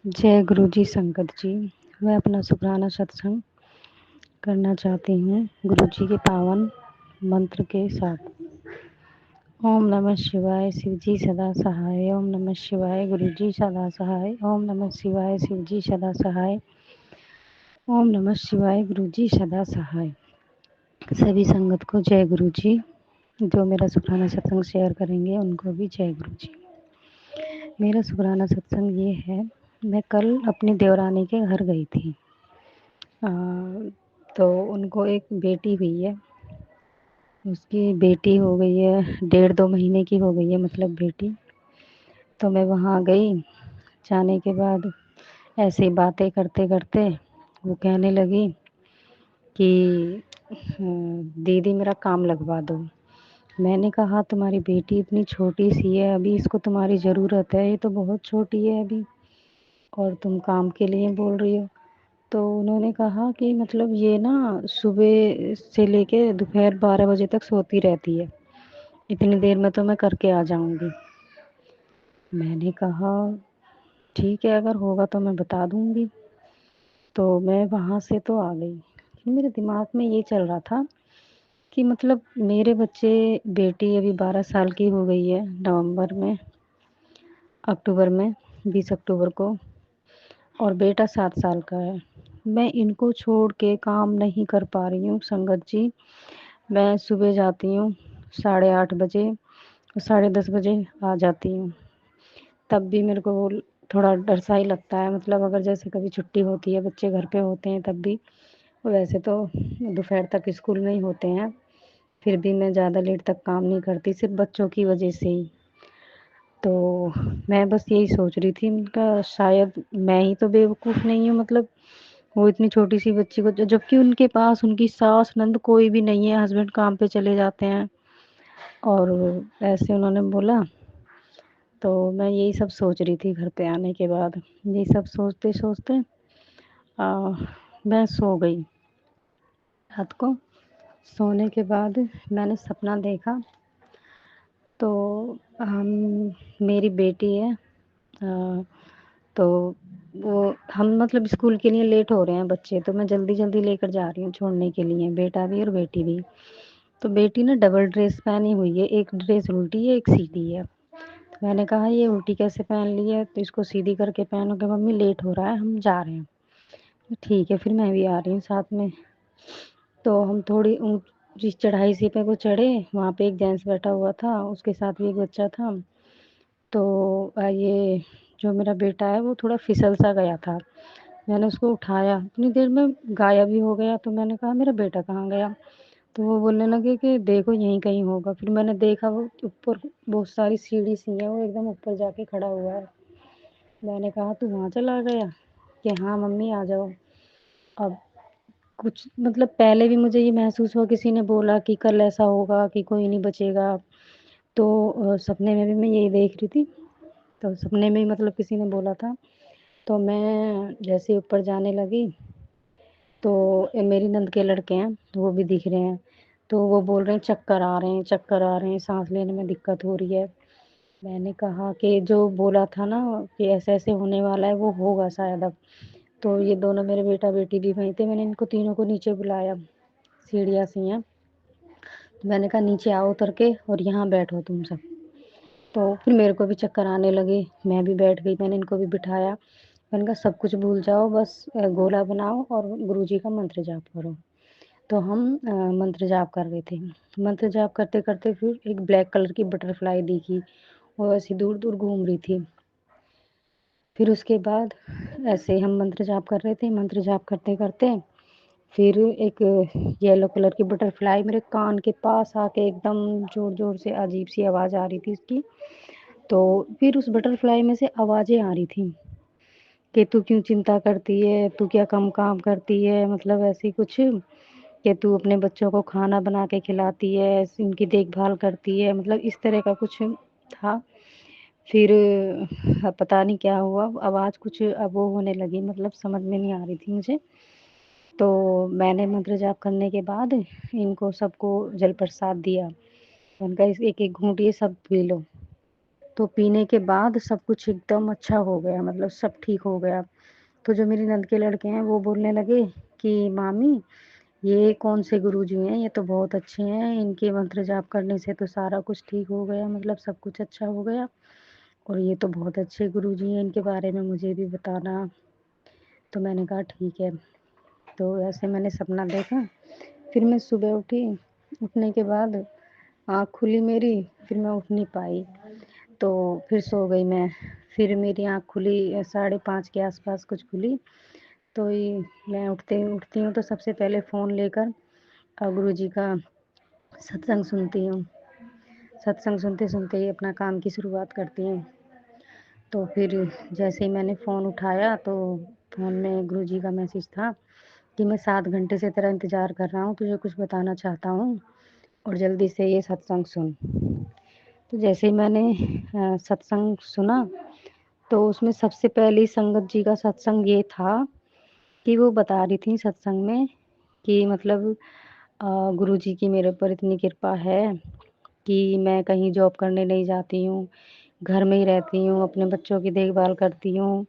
जय गुरु जी संगत जी। मैं अपना शुकराना सत्संग करना चाहती हूँ गुरु जी के पावन मंत्र के साथ। ओम नमः शिवाय, शिव जी सदा सहाय। ओम नमः शिवाय, गुरु जी सदा सहाय। ओम नमः शिवाय, शिव जी सदा सहाय। ओम नमः शिवाय, गुरु जी सदा सहाय। सभी संगत को जय गुरु जी। जो मेरा शुकराना सत्संग शेयर करेंगे उनको भी जय गुरु जी। मेरा शुकराना सत्संग ये है, मैं कल अपनी देवरानी के घर गई थी। तो उनको एक बेटी हुई है। उसकी बेटी हो गई है 1.5-2 महीने की हो गई है, मतलब बेटी। तो मैं वहाँ गई। जाने के बाद ऐसे ही बातें करते करते वो कहने लगी कि दीदी मेरा काम लगवा दो। मैंने कहा तुम्हारी बेटी इतनी छोटी सी है, अभी इसको तुम्हारी ज़रूरत है, ये तो बहुत छोटी है अभी, और तुम काम के लिए बोल रही हो। तो उन्होंने कहा कि मतलब ये ना सुबह से लेके दोपहर 12 बजे तक सोती रहती है, इतनी देर में तो मैं करके आ जाऊंगी। मैंने कहा ठीक है, अगर होगा तो मैं बता दूंगी। तो मैं वहाँ से तो आ गई। मेरे दिमाग में ये चल रहा था कि मतलब मेरे बच्चे, बेटी अभी 12 साल की हो गई है अक्टूबर में 20 अक्टूबर को, और बेटा 7 साल का है। मैं इनको छोड़ के काम नहीं कर पा रही हूँ संगत जी। मैं सुबह जाती हूँ 8:30 बजे और 10:30 बजे आ जाती हूँ। तब भी मेरे को थोड़ा डर सा ही लगता है, मतलब अगर जैसे कभी छुट्टी होती है, बच्चे घर पे होते हैं तब भी। वैसे तो दोपहर तक स्कूल में ही होते हैं, फिर भी मैं ज़्यादा लेट तक काम नहीं करती, सिर्फ बच्चों की वजह से ही। तो मैं बस यही सोच रही थी, उनका शायद मैं ही तो बेवकूफ़ नहीं हूँ, मतलब वो इतनी छोटी सी बच्ची को, जबकि उनके पास उनकी सास नंद कोई भी नहीं है, हस्बैंड काम पे चले जाते हैं। और ऐसे उन्होंने बोला। तो मैं यही सब सोच रही थी घर पे आने के बाद। यही सब सोचते सोचते मैं सो गई। रात को सोने के बाद मैंने सपना देखा। तो हम मेरी बेटी है, तो वो हम मतलब स्कूल के लिए लेट हो रहे हैं बच्चे, तो मैं जल्दी जल्दी लेकर जा रही हूँ छोड़ने के लिए, बेटा भी और बेटी भी। तो बेटी ने डबल ड्रेस पहनी हुई है, एक ड्रेस उल्टी है एक सीधी है। तो मैंने कहा ये उल्टी कैसे पहन ली है, तो इसको सीधी करके पहनोगे मम्मी, लेट हो रहा है हम जा रहे हैं। तो ठीक है, फिर मैं भी आ रही हूँ साथ में। तो हम थोड़ी ऊँची चढ़ाई सी पे को चढ़े, वहाँ पे एक जेंट्स बैठा हुआ था, उसके साथ भी एक बच्चा था। तो ये जो मेरा बेटा है वो थोड़ा फिसल सा गया था। मैंने उसको उठाया, इतनी देर में गायब ही हो गया। तो मैंने कहा मेरा बेटा कहाँ गया? तो वो बोलने लगे कि देखो यहीं कहीं होगा। फिर मैंने देखा वो ऊपर बहुत सारी सीढ़ी सी है, वो एकदम ऊपर जाके खड़ा हुआ है। मैंने कहा तू वहाँ चला गया? कि हाँ मम्मी आ जाओ। अब कुछ मतलब पहले भी मुझे ये महसूस हुआ, किसी ने बोला कि कल ऐसा होगा कि कोई नहीं बचेगा। तो सपने में भी मैं यही देख रही थी। तो सपने में ही मतलब किसी ने बोला था। तो मैं जैसे ऊपर जाने लगी, तो मेरी नंद के लड़के हैं, तो वो भी दिख रहे हैं। तो वो बोल रहे हैं चक्कर आ रहे हैं, चक्कर आ रहे हैं, सांस लेने में दिक्कत हो रही है। मैंने कहा कि जो बोला था ना कि ऐसे ऐसे होने वाला है, वो होगा शायद अब। तो ये दोनों मेरे बेटा बेटी भी वहीं थे, मैंने इनको तीनों को नीचे बुलाया। सीढ़ियाँ सी हैं, तो मैंने कहा नीचे आओ उतर के और यहाँ बैठो तुम सब। तो फिर मेरे को भी चक्कर आने लगे, मैं भी बैठ गई, मैंने इनको भी बिठाया। मैंने कहा सब कुछ भूल जाओ, बस गोला बनाओ और गुरु जी का मंत्र जाप करो। तो हम मंत्र जाप कर रहे थे। मंत्र जाप करते करते फिर एक ब्लैक कलर की बटरफ्लाई दिखी, वो ऐसी दूर दूर घूम रही थी। फिर उसके बाद ऐसे हम मंत्र जाप कर रहे थे, मंत्र जाप करते करते फिर एक येलो कलर की बटरफ्लाई मेरे कान के पास आके एकदम जोर जोर से अजीब सी आवाज़ आ रही थी उसकी। तो फिर उस बटरफ्लाई में से आवाज़ें आ रही थी कि तू क्यों चिंता करती है, तू क्या कम काम करती है, मतलब ऐसी कुछ, कि तू अपने बच्चों को खाना बना के खिलाती है, उनकी देखभाल करती है, मतलब इस तरह का कुछ था। फिर पता नहीं क्या हुआ, आवाज़ कुछ अब वो होने लगी, मतलब समझ में नहीं आ रही थी मुझे। तो मैंने मंत्र जाप करने के बाद इनको सबको जल प्रसाद दिया। उनका एक एक घूंट ये सब पी लो। तो पीने के बाद सब कुछ एकदम अच्छा हो गया, मतलब सब ठीक हो गया। तो जो मेरी नंद के लड़के हैं वो बोलने लगे कि मामी ये कौन से गुरुजी हैं, ये तो बहुत अच्छे हैं, इनके मंत्र जाप करने से तो सारा कुछ ठीक हो गया, मतलब सब कुछ अच्छा हो गया, और ये तो बहुत अच्छे गुरुजी हैं, इनके बारे में मुझे भी बताना। तो मैंने कहा ठीक है। तो ऐसे मैंने सपना देखा। फिर मैं सुबह उठी, उठने के बाद आँख खुली मेरी, फिर मैं उठ नहीं पाई, तो फिर सो गई मैं। फिर मेरी आँख खुली 5:30 के आसपास कुछ खुली, तो ये मैं उठती हूँ तो सबसे पहले फ़ोन लेकर गुरुजी का सत्संग सुनती हूँ। सत्संग सुनते-सुनते ही अपना काम की शुरुआत करती हूँ। तो फिर जैसे ही मैंने फ़ोन उठाया तो फ़ोन में गुरुजी का मैसेज था कि मैं 7 घंटे से तेरा इंतज़ार कर रहा हूँ, तुझे कुछ बताना चाहता हूँ और जल्दी से ये सत्संग सुन। तो जैसे ही मैंने सत्संग सुना, तो उसमें सबसे पहले संगत जी का सत्संग ये था कि वो बता रही थी सत्संग में कि मतलब गुरुजी की मेरे ऊपर इतनी कृपा है कि मैं कहीं जॉब करने नहीं जाती हूँ, घर में ही रहती हूँ, अपने बच्चों की देखभाल करती हूँ,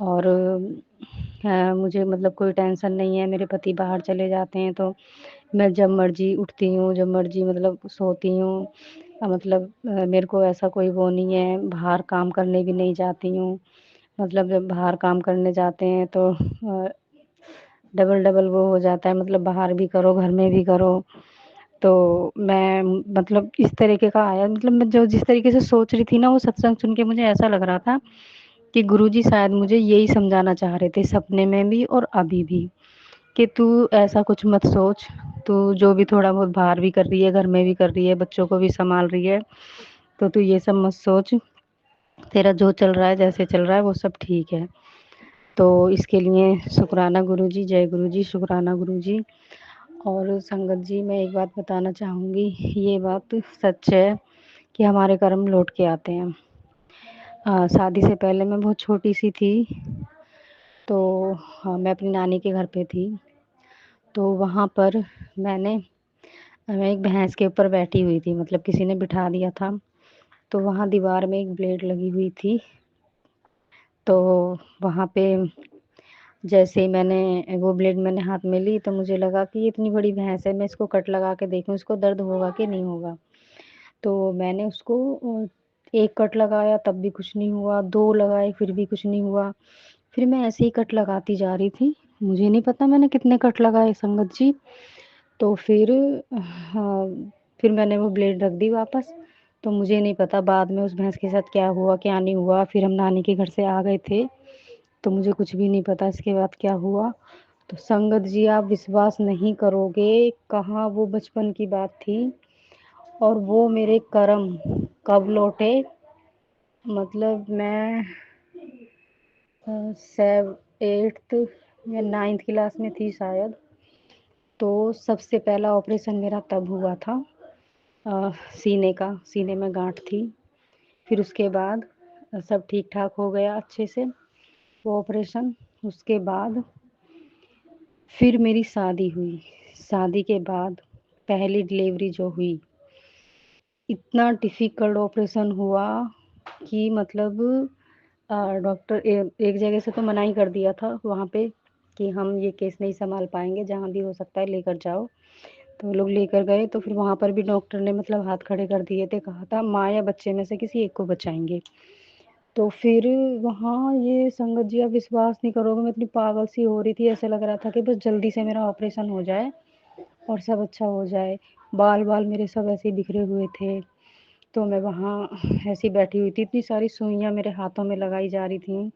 और मुझे मतलब कोई टेंशन नहीं है। मेरे पति बाहर चले जाते हैं तो मैं जब मर्ज़ी उठती हूँ, जब मर्ज़ी मतलब सोती हूँ। मतलब मेरे को ऐसा कोई वो नहीं है, बाहर काम करने भी नहीं जाती हूँ। मतलब जब बाहर काम करने जाते हैं तो डबल-डबल वो हो जाता है, मतलब बाहर भी करो, घर में भी करो। तो मैं मतलब इस तरीके का आया, मतलब मैं जो जिस तरीके से सोच रही थी ना, वो सत्संग सुन के मुझे ऐसा लग रहा था कि गुरुजी शायद मुझे यही समझाना चाह रहे थे सपने में भी और अभी भी, कि तू ऐसा कुछ मत सोच, तू जो भी थोड़ा बहुत बाहर भी कर रही है, घर में भी कर रही है, बच्चों को भी सँभाल रही है, तो तू ये सब मत सोच, तेरा जो चल रहा है, जैसे चल रहा है वो सब ठीक है। तो इसके लिए शुक्राना गुरुजी, जय गुरुजी, शुक्राना गुरुजी। और संगत जी, मैं एक बात बताना चाहूँगी, ये बात सच है कि हमारे कर्म लौट के आते हैं। शादी से पहले मैं बहुत छोटी-सी थी, तो हाँ, मैं अपनी नानी के घर पे थी, तो वहाँ पर मैंने मैं एक भैंस के ऊपर बैठी हुई थी, मतलब किसी ने बिठा दिया था, तो वहाँ दीवार में एक ब्लेड लगी हुई थी, तो वहाँ पे जैसे ही मैंने वो ब्लेड मैंने हाथ में ली, तो मुझे लगा कि ये इतनी बड़ी भैंस है, मैं इसको कट लगा के देखूँ, इसको दर्द होगा कि नहीं होगा। तो मैंने उसको 1 कट लगाया तब भी कुछ नहीं हुआ, 2 लगाए फिर भी कुछ नहीं हुआ। फिर मैं ऐसे ही कट लगाती जा रही थी, मुझे नहीं पता मैंने कितने कट लगाए संगत जी। तो फिर हाँ, फिर मैंने वो ब्लेड रख दी वापस, तो मुझे नहीं पता बाद में उस भैंस के साथ क्या हुआ, क्या नहीं हुआ। फिर हम नानी के घर से आ गए थे, तो मुझे कुछ भी नहीं पता इसके बाद क्या हुआ। तो संगत जी, आप विश्वास नहीं करोगे, कहाँ वो बचपन की बात थी और वो मेरे कर्म कब लौटे। मतलब मैं 8th या 9th क्लास में थी शायद। तो सबसे पहला ऑपरेशन मेरा तब हुआ था, सीने का, सीने में गाँठ थी। फिर उसके बाद सब ठीक-ठाक हो गया अच्छे से, वो ऑपरेशन। उसके बाद फिर मेरी शादी हुई। शादी के बाद पहली डिलीवरी जो हुई, इतना डिफ़िकल्ट ऑपरेशन हुआ कि मतलब डॉक्टर एक जगह से तो मना ही कर दिया था वहाँ पे कि हम ये केस नहीं सँभाल पाएँगे, जहाँ भी हो सकता है लेकर जाओ। तो वो लोग लेकर गए, तो फिर वहाँ पर भी डॉक्टर ने मतलब हाथ खड़े कर दिए थे, कहा था माँ या बच्चे में से किसी एक को बचाएँगे। तो फिर वहाँ ये संगत जी, आप विश्वास नहीं करोगे, मैं इतनी पागल सी हो रही थी, ऐसा लग रहा था कि बस जल्दी से मेरा ऑपरेशन हो जाए और सब अच्छा हो जाए। बाल-वाल मेरे सब ऐसे ही बिखरे हुए थे। तो मैं वहाँ ऐसे ही बैठी हुई थी, इतनी सारी सुइयाँ मेरे हाथों में लगाई जा रही थीं,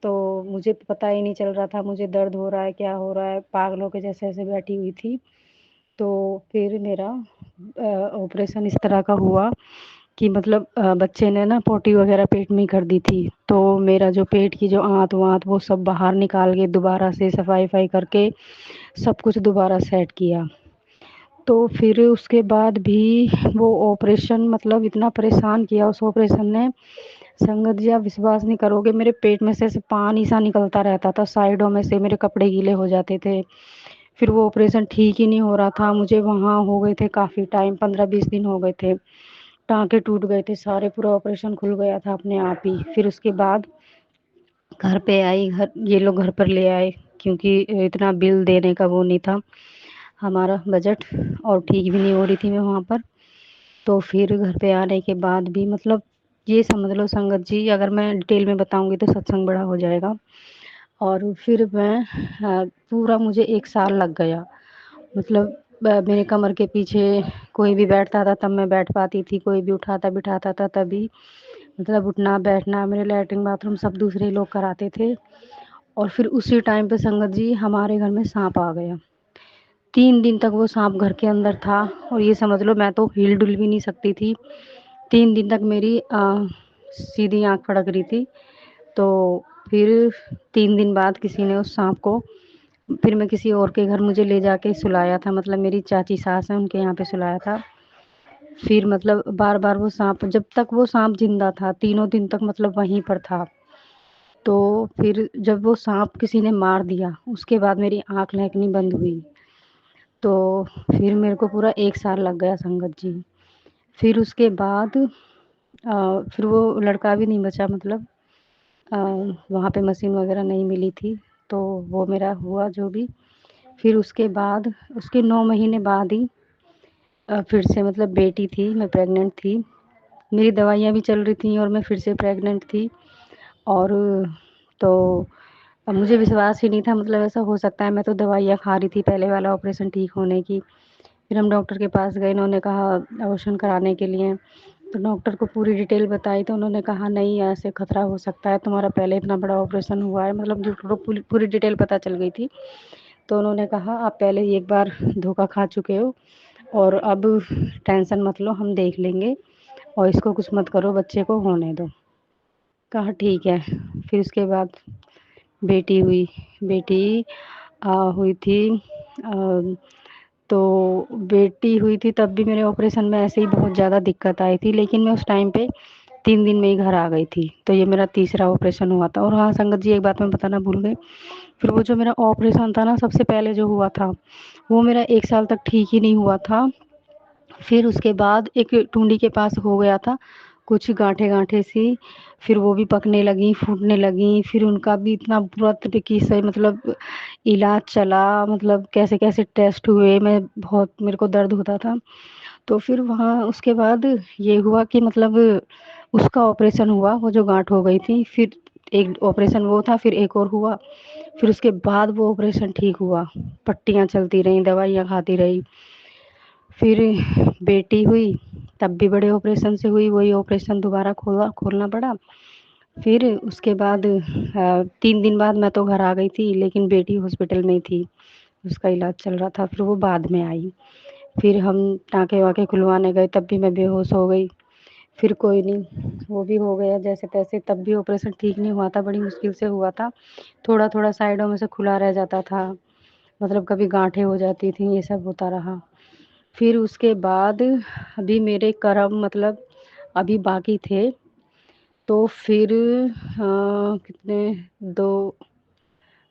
तो मुझे पता ही नहीं चल रहा था मुझे दर्द हो रहा है, क्या हो रहा है, पागलों के जैसे ऐसे बैठी हुई थी। तो फिर मेरा ऑपरेशन इस तरह का हुआ कि मतलब बच्चे ने ना पोटी वग़ैरह पेट में ही कर दी थी, तो मेरा जो पेट की जो आंत-वाँत वो सब बाहर निकाल के दोबारा से सफाई-वफ़ाई करके सब कुछ दोबारा सेट किया। तो फिर उसके बाद भी वो ऑपरेशन मतलब इतना परेशान किया उस ऑपरेशन ने, संगत जी, आप विश्वास नहीं करोगे, मेरे पेट में से ऐसे पानी सा निकलता रहता था, साइडों में से मेरे कपड़े गीले हो जाते थे। फिर वो ऑपरेशन ठीक ही नहीं हो रहा था, मुझे वहाँ हो गए थे काफ़ी टाइम, 15-20 दिन हो गए थे। टाँके टूट गए थे सारे, पूरा ऑपरेशन खुल गया था अपने आप ही। फिर उसके बाद घर पे आई, घर ये लोग घर पर ले आए क्योंकि इतना बिल देने का वो नहीं था हमारा बजट, और ठीक भी नहीं हो रही थी मैं वहाँ पर। तो फिर घर पे आने के बाद भी मतलब ये समझ लो संगत जी, अगर मैं डिटेल में बताऊँगी तो सत्संग बड़ा हो जाएगा। और फिर मैं पूरा मुझे 1 साल लग गया। मतलब मेरे कमर के पीछे कोई भी बैठता था तब मैं बैठ पाती थी, कोई भी उठाता बिठाता था तभी। मतलब उठना बैठना मेरे लैट्रिन बाथरूम सब दूसरे लोग कराते थे। और फिर उसी टाइम पे संगत जी हमारे घर में साँप आ गया। 3 दिन तक वो साँप घर के अंदर था, और ये समझ लो मैं तो हिल-डुल भी नहीं सकती थी। 3 दिन तक मेरी सीधी आँख फड़क रही थी। तो फिर 3 दिन बाद किसी ने उस साँप को, फिर मैं किसी और के घर मुझे ले जाके सुलाया था, मतलब मेरी चाची सास हैं उनके यहाँ पे सुलाया था। फिर मतलब बार-बार वो साँप, जब तक वो साँप ज़िंदा था, तीनों दिन तक मतलब वहीं पर था। तो फिर जब वो साँप किसी ने मार दिया, उसके बाद मेरी आँख लहकनी बंद हुई। तो फिर मेरे को पूरा 1 साल लग गया संगत जी। फिर उसके बाद फिर वो लड़का भी नहीं बचा, मतलब अ, वहाँ पे मशीन वग़ैरह नहीं मिली थी, तो वो मेरा हुआ जो भी। फिर उसके बाद उसके 9 महीने बाद ही फिर से मतलब बेटी थी, मैं प्रेग्नेंट थी। मेरी दवाइयाँ भी चल रही थी और मैं फिर से प्रेग्नेंट थी। और तो अब मुझे विश्वास ही नहीं था, मतलब ऐसा हो सकता है, मैं तो दवाइयाँ खा रही थी पहले वाला ऑपरेशन ठीक होने की। फिर हम डॉक्टर के पास गए, इन्होंने कहा अबॉर्शन कराने के लिए। तो डॉक्टर को पूरी डिटेल बताई तो उन्होंने कहा नहीं, ऐसे खतरा हो सकता है, तुम्हारा पहले इतना बड़ा ऑपरेशन हुआ है, मतलब डॉक्टर को पूरी पूरी डिटेल पता चल गई थी। तो उन्होंने कहा आप पहले ही एक बार धोखा खा चुके हो, और अब टेंशन मत लो, हम देख लेंगे, और इसको कुछ मत करो, बच्चे को होने दो। कहा ठीक है। फिर उसके बाद बेटी हुई। बेटी हुई थी, तो बेटी हुई थी तब भी मेरे ऑपरेशन में ऐसे ही बहुत ज़्यादा दिक्कत आई थी, लेकिन मैं उस टाइम पे 3 दिन में ही घर आ गई थी। तो ये मेरा तीसरा ऑपरेशन हुआ था। और हाँ संगत जी, एक बात मैं बताना भूल गई, फिर वो जो मेरा ऑपरेशन था ना सबसे पहले जो हुआ था, वो मेरा 1 साल तक ठीक ही नहीं हुआ था। फिर उसके बाद एक टुंडी के पास हो गया था, कुछ गाँठें-गाँठें सी, फिर वो भी पकने लगीं, फूटने लगीं, फिर उनका भी इतना बुरा तरीके से मतलब इलाज चला, मतलब कैसे-कैसे टेस्ट हुए, मैं बहुत मेरे को दर्द होता था। तो फिर वहाँ उसके बाद ये हुआ कि मतलब उसका ऑपरेशन हुआ, वो जो गाँठ हो गई थी, फिर एक ऑपरेशन वो था, फिर एक और हुआ, फिर उसके बाद वो ऑपरेशन ठीक हुआ। पट्टियाँ चलती रहीं, दवाइयाँ खाती रही। फिर बेटी हुई, तब भी बड़े ऑपरेशन से हुई, वही ऑपरेशन दोबारा खोलना पड़ा। फिर उसके बाद 3 दिन बाद मैं तो घर आ गई थी, लेकिन बेटी हॉस्पिटल में ही थी, उसका इलाज चल रहा था, फिर वो बाद में आई। फिर हम टाँके-वाँके खुलवाने गए, तब भी मैं बेहोश हो गई। फिर कोई नहीं, वो भी हो गया जैसे-तैसे, तब भी ऑपरेशन ठीक नहीं हुआ था, बड़ी मुश्किल से हुआ था। थोड़ा-थोड़ा साइडों में से खुला रह जाता था, मतलब कभी गाँठें हो जाती थीं, ये सब होता रहा। फिर उसके बाद अभी मेरे कर्म मतलब अभी बाकी थे, तो फिर कितने 2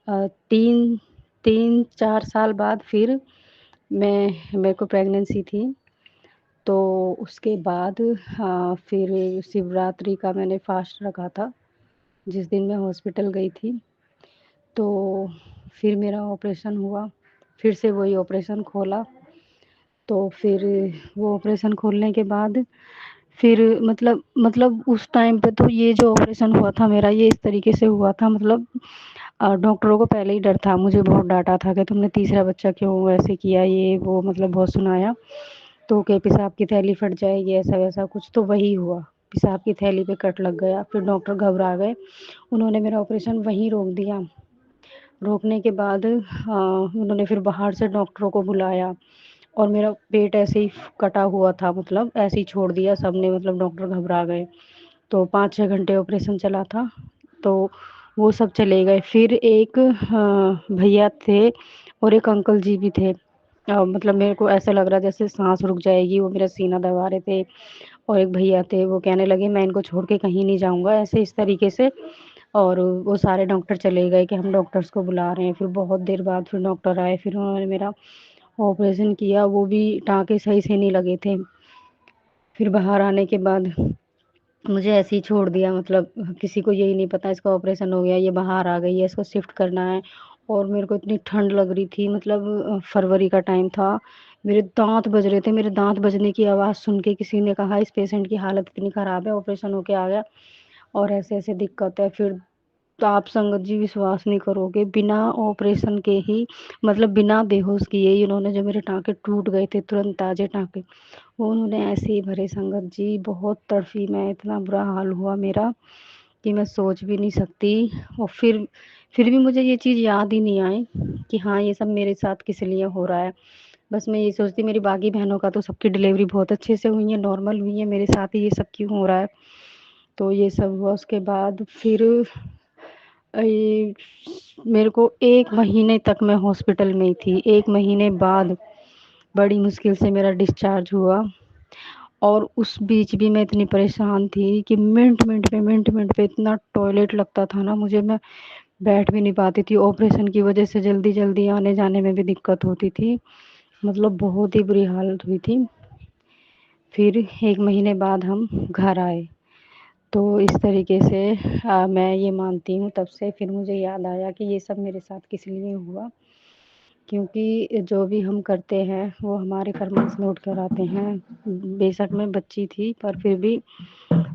3 3-4 साल बाद फिर मेरे को प्रेगनेंसी थी। तो उसके बाद फिर शिवरात्रि का मैंने फ़ास्ट रखा था, जिस दिन मैं हॉस्पिटल गई थी। तो फिर मेरा ऑपरेशन हुआ, फिर से वही ऑपरेशन खोला। तो फिर वो ऑपरेशन खोलने के बाद फिर मतलब उस टाइम पे तो ये जो ऑपरेशन हुआ था मेरा, ये इस तरीके से हुआ था, मतलब डॉक्टरों को पहले ही डर था, मुझे बहुत डाँटा था कि तुमने तीसरा बच्चा क्यों ऐसे किया, ये वो मतलब बहुत सुनाया। तो कि पेशाब की थैली फट जाएगी, ऐसा-वैसा कुछ, तो वही हुआ। पेशाब की थैली पे कट लग गया, फिर डॉक्टर घबरा गए, उन्होंने मेरा ऑपरेशन वहीं रोक दिया। रोकने के बाद उन्होंने फिर बाहर से डॉक्टरों को बुलाया, और मेरा पेट ऐसे ही कटा हुआ था, मतलब ऐसे ही छोड़ दिया सबने, मतलब डॉक्टर घबरा गए। तो 5-6 घंटे ऑपरेशन चला था, तो वो सब चले गए। फिर एक भैया थे और एक अंकल जी भी थे। मतलब मेरे को ऐसा लग रहा जैसे साँस रुक जाएगी, वो मेरा सीना दबा रहे थे, और एक भैया थे, वो कहने लगे मैं इनको छोड़ के कहीं नहीं जाऊँगा, ऐसे इस तरीके से। और वो सारे डॉक्टर चले गए कि हम डॉक्टर्स को बुला रहे हैं। फिर बहुत देर बाद फिर डॉक्टर आए, फिर उन्होंने मेरा ऑपरेशन किया, वो भी टाँके सही से नहीं लगे थे। फिर बाहर आने के बाद मुझे ऐसे ही छोड़ दिया, मतलब किसी को यही नहीं पता इसका ऑपरेशन हो गया, ये बाहर आ गई है, इसको शिफ्ट करना है। और मेरे को इतनी ठंड लग रही थी, मतलब फरवरी का टाइम था, मेरे दांत बज रहे थे, मेरे दांत बजने की आवाज़ सुन के किसी ने कहा इस पेशेंट की हालत इतनी ख़राब है, ऑपरेशन होके आ गया और ऐसे ऐसे दिक्कत है। फिर तो आप संगत जी विश्वास नहीं करोगे, बिना ऑपरेशन के ही, मतलब बिना बेहोश किए ही उन्होंने, जो मेरे टाँके टूट गए थे तुरंत ताज़े टाँके, वो उन्होंने ऐसे ही भरे संगत जी। बहुत तड़फी मैं, इतना बुरा हाल हुआ मेरा कि मैं सोच भी नहीं सकती। और फिर भी मुझे ये चीज़ याद ही नहीं आई कि हाँ, ये सब मेरे साथ किस लिए हो रहा है। बस मैं ये सोचती मेरी बाकी बहनों का तो सबकी डिलीवरी बहुत अच्छे से हुई है, नॉर्मल हुई है, मेरे साथ ही ये सब क्यों हो रहा है। तो ये सब हुआ, उसके बाद फिर ये मेरे को 1 महीने तक मैं हॉस्पिटल में ही थी। 1 महीने बाद बड़ी मुश्किल से मेरा डिस्चार्ज हुआ। और उस बीच भी मैं इतनी परेशान थी कि मिनट-मिनट पे इतना टॉयलेट लगता था ना मुझे, मैं बैठ भी नहीं पाती थी। ऑपरेशन की वज़ह से जल्दी-जल्दी आने-जाने में भी दिक्कत होती थी। मतलब बहुत ही बुरी हालत हुई थी। फिर 1 महीने बाद हम घर आए। तो इस तरीके से मैं ये मानती हूँ, तब से फिर मुझे याद आया कि ये सब मेरे साथ किस लिए हुआ, क्योंकि जो भी हम करते हैं वो हमारे कर्मस लौट कर आते हैं। बेशक मैं बच्ची थी पर फिर भी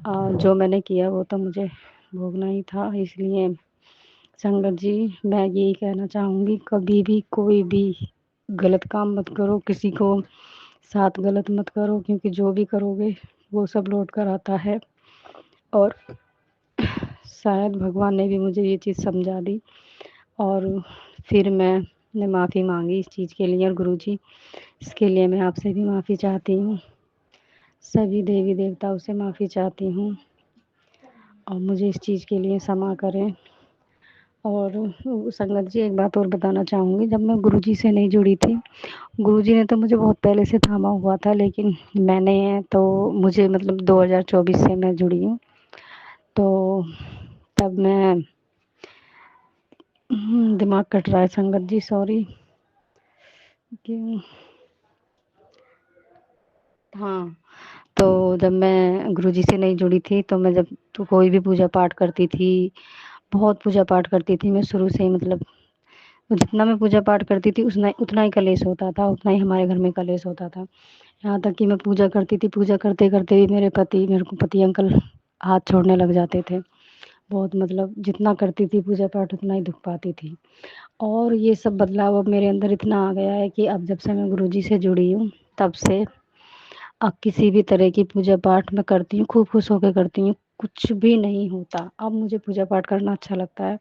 जो मैंने किया वो तो मुझे भोगना ही था। इसलिए संगत जी, मैं यही कहना चाहूँगी, कभी भी कोई भी गलत काम मत करो, किसी को साथ गलत मत करो, क्योंकि जो भी करोगे वो सब लौट कर आता है। और शायद भगवान ने भी मुझे ये चीज़ समझा दी। और फिर मैंने माफ़ी मांगी इस चीज़ के लिए। और गुरुजी, इसके लिए मैं आपसे भी माफ़ी चाहती हूँ, सभी देवी देवताओं से माफ़ी चाहती हूँ, और मुझे इस चीज़ के लिए क्षमा करें। और संगत जी, एक बात और बताना चाहूँगी, जब मैं गुरुजी से नहीं जुड़ी थी, गुरुजी ने तो मुझे बहुत पहले से थामा हुआ था, लेकिन मैंने तो, मुझे मतलब 2024 से मैं जुड़ी हूँ। तो तब मैं दिमाग कट रहा है संगत जी, सॉरी। क्यों? हाँ, तो जब मैं गुरुजी से नहीं जुड़ी थी, तो मैं जब तो कोई भी पूजा पाठ करती थी, बहुत पूजा पाठ करती थी मैं शुरू से ही, मतलब जितना मैं पूजा पाठ करती थी उतना उतना ही कलेश होता था, उतना ही हमारे घर में कलेश होता था। यहाँ तक कि मैं पूजा करती थी, पूजा करते-करते भी मेरे को पति अंकल हाथ छोड़ने लग जाते थे। बहुत, मतलब जितना करती थी पूजा पाठ उतना ही दुख पाती थी। और ये सब बदलाव अब मेरे अंदर इतना आ गया है कि अब जब से मैं गुरुजी से जुड़ी हूँ, तब से अब किसी भी तरह की पूजा पाठ मैं करती हूँ, खूब खुश होके करती हूँ, कुछ भी नहीं होता। अब मुझे पूजा पाठ करना अच्छा लगता है।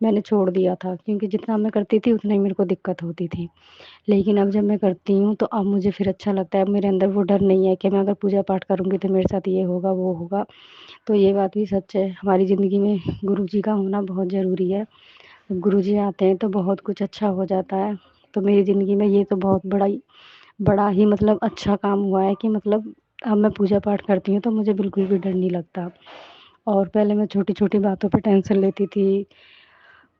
मैंने छोड़ दिया था, क्योंकि जितना मैं करती थी उतना ही मेरे को दिक्कत होती थी। लेकिन अब जब मैं करती हूँ तो अब मुझे फिर अच्छा लगता है। अब मेरे अंदर वो डर नहीं है कि मैं अगर पूजा पाठ करूँगी तो मेरे साथ ये होगा, वो होगा। तो ये बात भी सच है, हमारी ज़िंदगी में गुरुजी का होना बहुत ज़रूरी है। जब गुरुजी आते हैं तो बहुत कुछ अच्छा हो जाता है। तो मेरी ज़िंदगी में ये तो बहुत बड़ा ही मतलब अच्छा काम हुआ है कि मतलब अब मैं पूजा पाठ करती हूँ तो मुझे बिल्कुल भी डर नहीं लगता। और पहले मैं छोटी-छोटी बातों पे टेंशन लेती थी,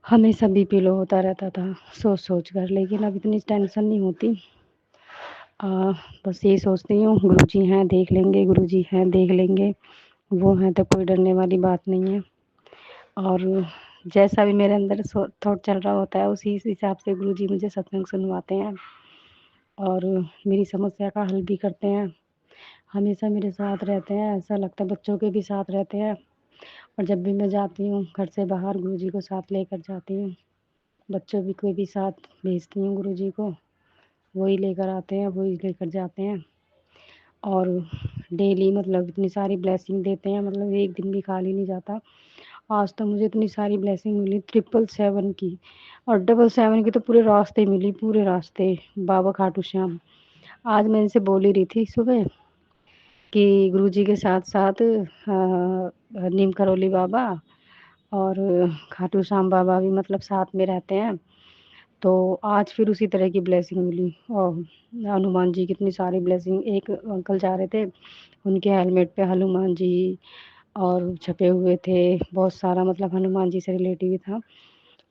हमेशा बीपी लो होता रहता था सोच-सोच कर, लेकिन अब इतनी टेंशन नहीं होती। अ, बस यही सोचती हूँ, गुरुजी हैं देख लेंगे, गुरुजी हैं देख लेंगे, वो हैं तो कोई डरने वाली बात नहीं है। और जैसा भी मेरे अंदर थॉट चल रहा होता है उसी हिसाब से गुरुजी मुझे सत्संग सुनवाते हैं और मेरी समस्या का हल भी करते हैं। हमेशा मेरे साथ रहते हैं, ऐसा लगता है बच्चों के भी साथ रहते हैं। और जब भी मैं जाती हूँ घर से बाहर, गुरुजी को साथ लेकर जाती हूँ। बच्चों भी को भी साथ भेजती हूँ गुरुजी को, वही लेकर आते हैं, वही लेकर जाते हैं। और डेली मतलब इतनी सारी ब्लेसिंग देते हैं, मतलब एक दिन भी खाली नहीं जाता। आज तो मुझे इतनी सारी ब्लेसिंग मिली 777 की, और 777 की तो पूरे रास्ते मिली, पूरे रास्ते, बाबा खाटू श्याम। आज मैं इनसे बोल ही रही थी सुबह कि गुरुजी के साथ-साथ नीम करौली बाबा और खाटू श्याम बाबा भी मतलब साथ में रहते हैं। तो आज फिर उसी तरह की ब्लेसिंग मिली। और हनुमान जी की इतनी सारी ब्लेसिंग, एक अंकल जा रहे थे, उनके हेलमेट पे हनुमान जी और छपे हुए थे, बहुत सारा मतलब हनुमान जी से रिलेटिव ही था।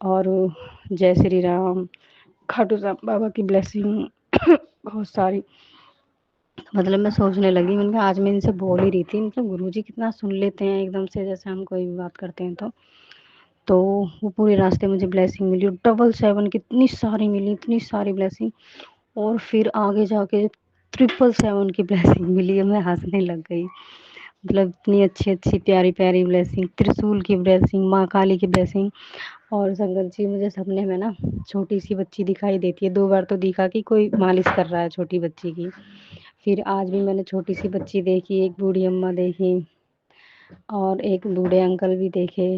और जय श्री राम, खाटू श्याम बाबा की ब्लेसिंग बहुत सारी। मतलब मैं सोचने लगी, मैंने कहा आज मैं इनसे बोल ही रही थी, मतलब गुरुजी कितना सुन लेते हैं एकदम से, जैसे हम कोई भी बात करते हैं तो वो पूरे रास्ते मुझे ब्लेसिंग मिली, और डबल सेवन की इतनी सारी मिली, इतनी सारी ब्लेसिंग। और फिर आगे जाके ट्रिपल सेवन की ब्लेसिंग मिली, मैं हंसने लग गई। मतलब इतनी अच्छी अच्छी प्यारी प्यारी ब्लेसिंग, त्रिशूल की ब्लेसिंग, माँ काली की ब्लेसिंग। और संगत जी, मुझे सपने में ना छोटी सी बच्ची दिखाई देती है, 2 बार तो दिखा कि कोई मालिश कर रहा है छोटी बच्ची की। फिर आज भी मैंने छोटी सी बच्ची देखी, एक बूढ़ी अम्मा देखी, और एक बूढ़े अंकल भी देखे।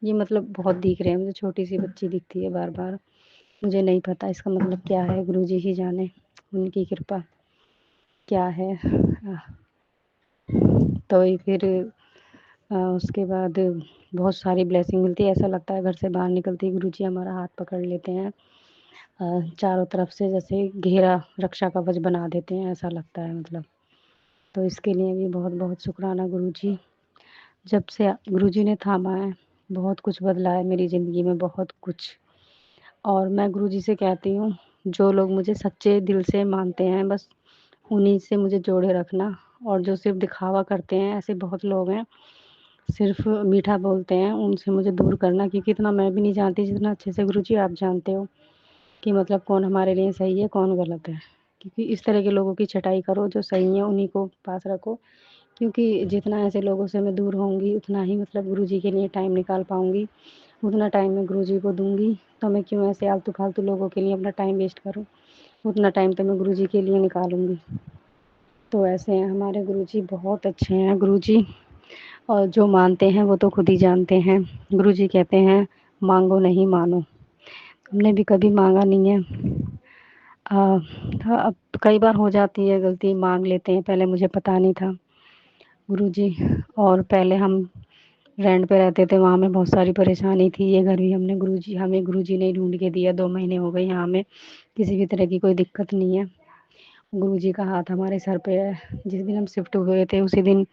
ये मतलब बहुत दिख रहे हैं मुझे, छोटी सी बच्ची दिखती है बार बार। मुझे नहीं पता इसका मतलब क्या है, गुरुजी ही जाने, उनकी कृपा क्या है। तो ये फिर उसके बाद बहुत सारी ब्लेसिंग मिलती है, ऐसा लगता है घर से बाहर निकलते ही गुरुजी हमारा हाथ पकड़ लेते हैं, चारों तरफ से जैसे घेरा, रक्षा कवच बना देते हैं, ऐसा लगता है मतलब। तो इसके लिए भी बहुत बहुत शुक्राना गुरुजी। जब से गुरुजी ने थामा है, बहुत कुछ बदला है मेरी ज़िंदगी में, बहुत कुछ। और मैं गुरुजी से कहती हूँ, जो लोग मुझे सच्चे दिल से मानते हैं, बस उन्हीं से मुझे जोड़े रखना। और जो सिर्फ दिखावा करते हैं, ऐसे बहुत लोग हैं, सिर्फ मीठा बोलते हैं, उनसे मुझे दूर करना। क्योंकि इतना मैं भी नहीं जानती जितना अच्छे से गुरुजी आप जानते हो, कि मतलब कौन हमारे लिए सही है, कौन गलत है। क्योंकि इस तरह के लोगों की छटाई करो, जो सही है उन्हीं को पास रखो। क्योंकि जितना ऐसे लोगों से मैं दूर होंगी, उतना ही मतलब गुरुजी के लिए टाइम निकाल पाऊँगी, उतना टाइम मैं गुरुजी को दूँगी। तो मैं क्यों ऐसे आलतू-फालतू लोगों के लिए अपना टाइम वेस्ट करूँ, उतना टाइम तो मैं गुरुजी के लिए निकालूँगी। तो ऐसे हैं हमारे गुरुजी, बहुत अच्छे हैं गुरुजी। और जो मानते हैं वो तो खुद ही जानते हैं। गुरुजी कहते हैं, मांगो नहीं मानो। हमने भी कभी मांगा नहीं है। अब कई बार हो जाती है गलती, मांग लेते हैं, पहले मुझे पता नहीं था गुरुजी। और पहले हम रेंट पे रहते थे, वहाँ में बहुत सारी परेशानी थी। ये घर भी हमें गुरुजी ने ही ढूंढ के दिया, 2 महीने हो गए यहाँ में, किसी भी तरह की कोई दिक्कत नहीं है। गुरुजी का हाथ हमारे सर पे है। जिस दिन हम शिफ्ट हुए थे, उसी दिन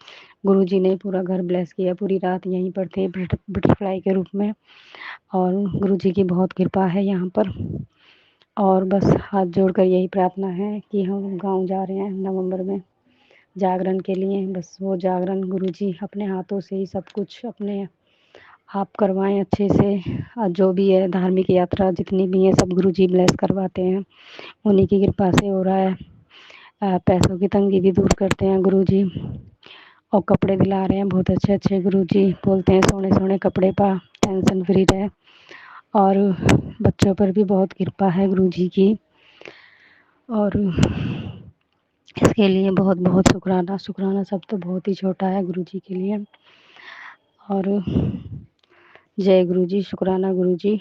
गुरुजी ने पूरा घर ब्लेस किया, पूरी रात यहीं पर थे बटरफ्लाई के रूप में। और गुरुजी की बहुत कृपा है यहाँ पर। और बस हाथ जोड़कर यही प्रार्थना है कि हम गाँव जा रहे हैं नवंबर में जागरण के लिए। बस वो जागरण गुरुजी अपने हाथों से ही सब कुछ अपने आप करवाएं अच्छे से। जो भी है धार्मिक यात्रा जितनी भी है, सब गुरुजी ब्लेस करवाते हैं, उन्हीं की कृपा से हो रहा है। पैसों की तंगी भी दूर करते हैं गुरुजी, और कपड़े दिला रहे हैं बहुत अच्छे अच्छे। गुरुजी बोलते हैं सोने सोने कपड़े पा, टेंशन फ्री रहे। और बच्चों पर भी बहुत कृपा है गुरुजी की। और इसके लिए बहुत बहुत शुक्राना। शुक्राना सब तो बहुत ही छोटा है गुरुजी के लिए। और जय गुरुजी, शुक्राना गुरुजी।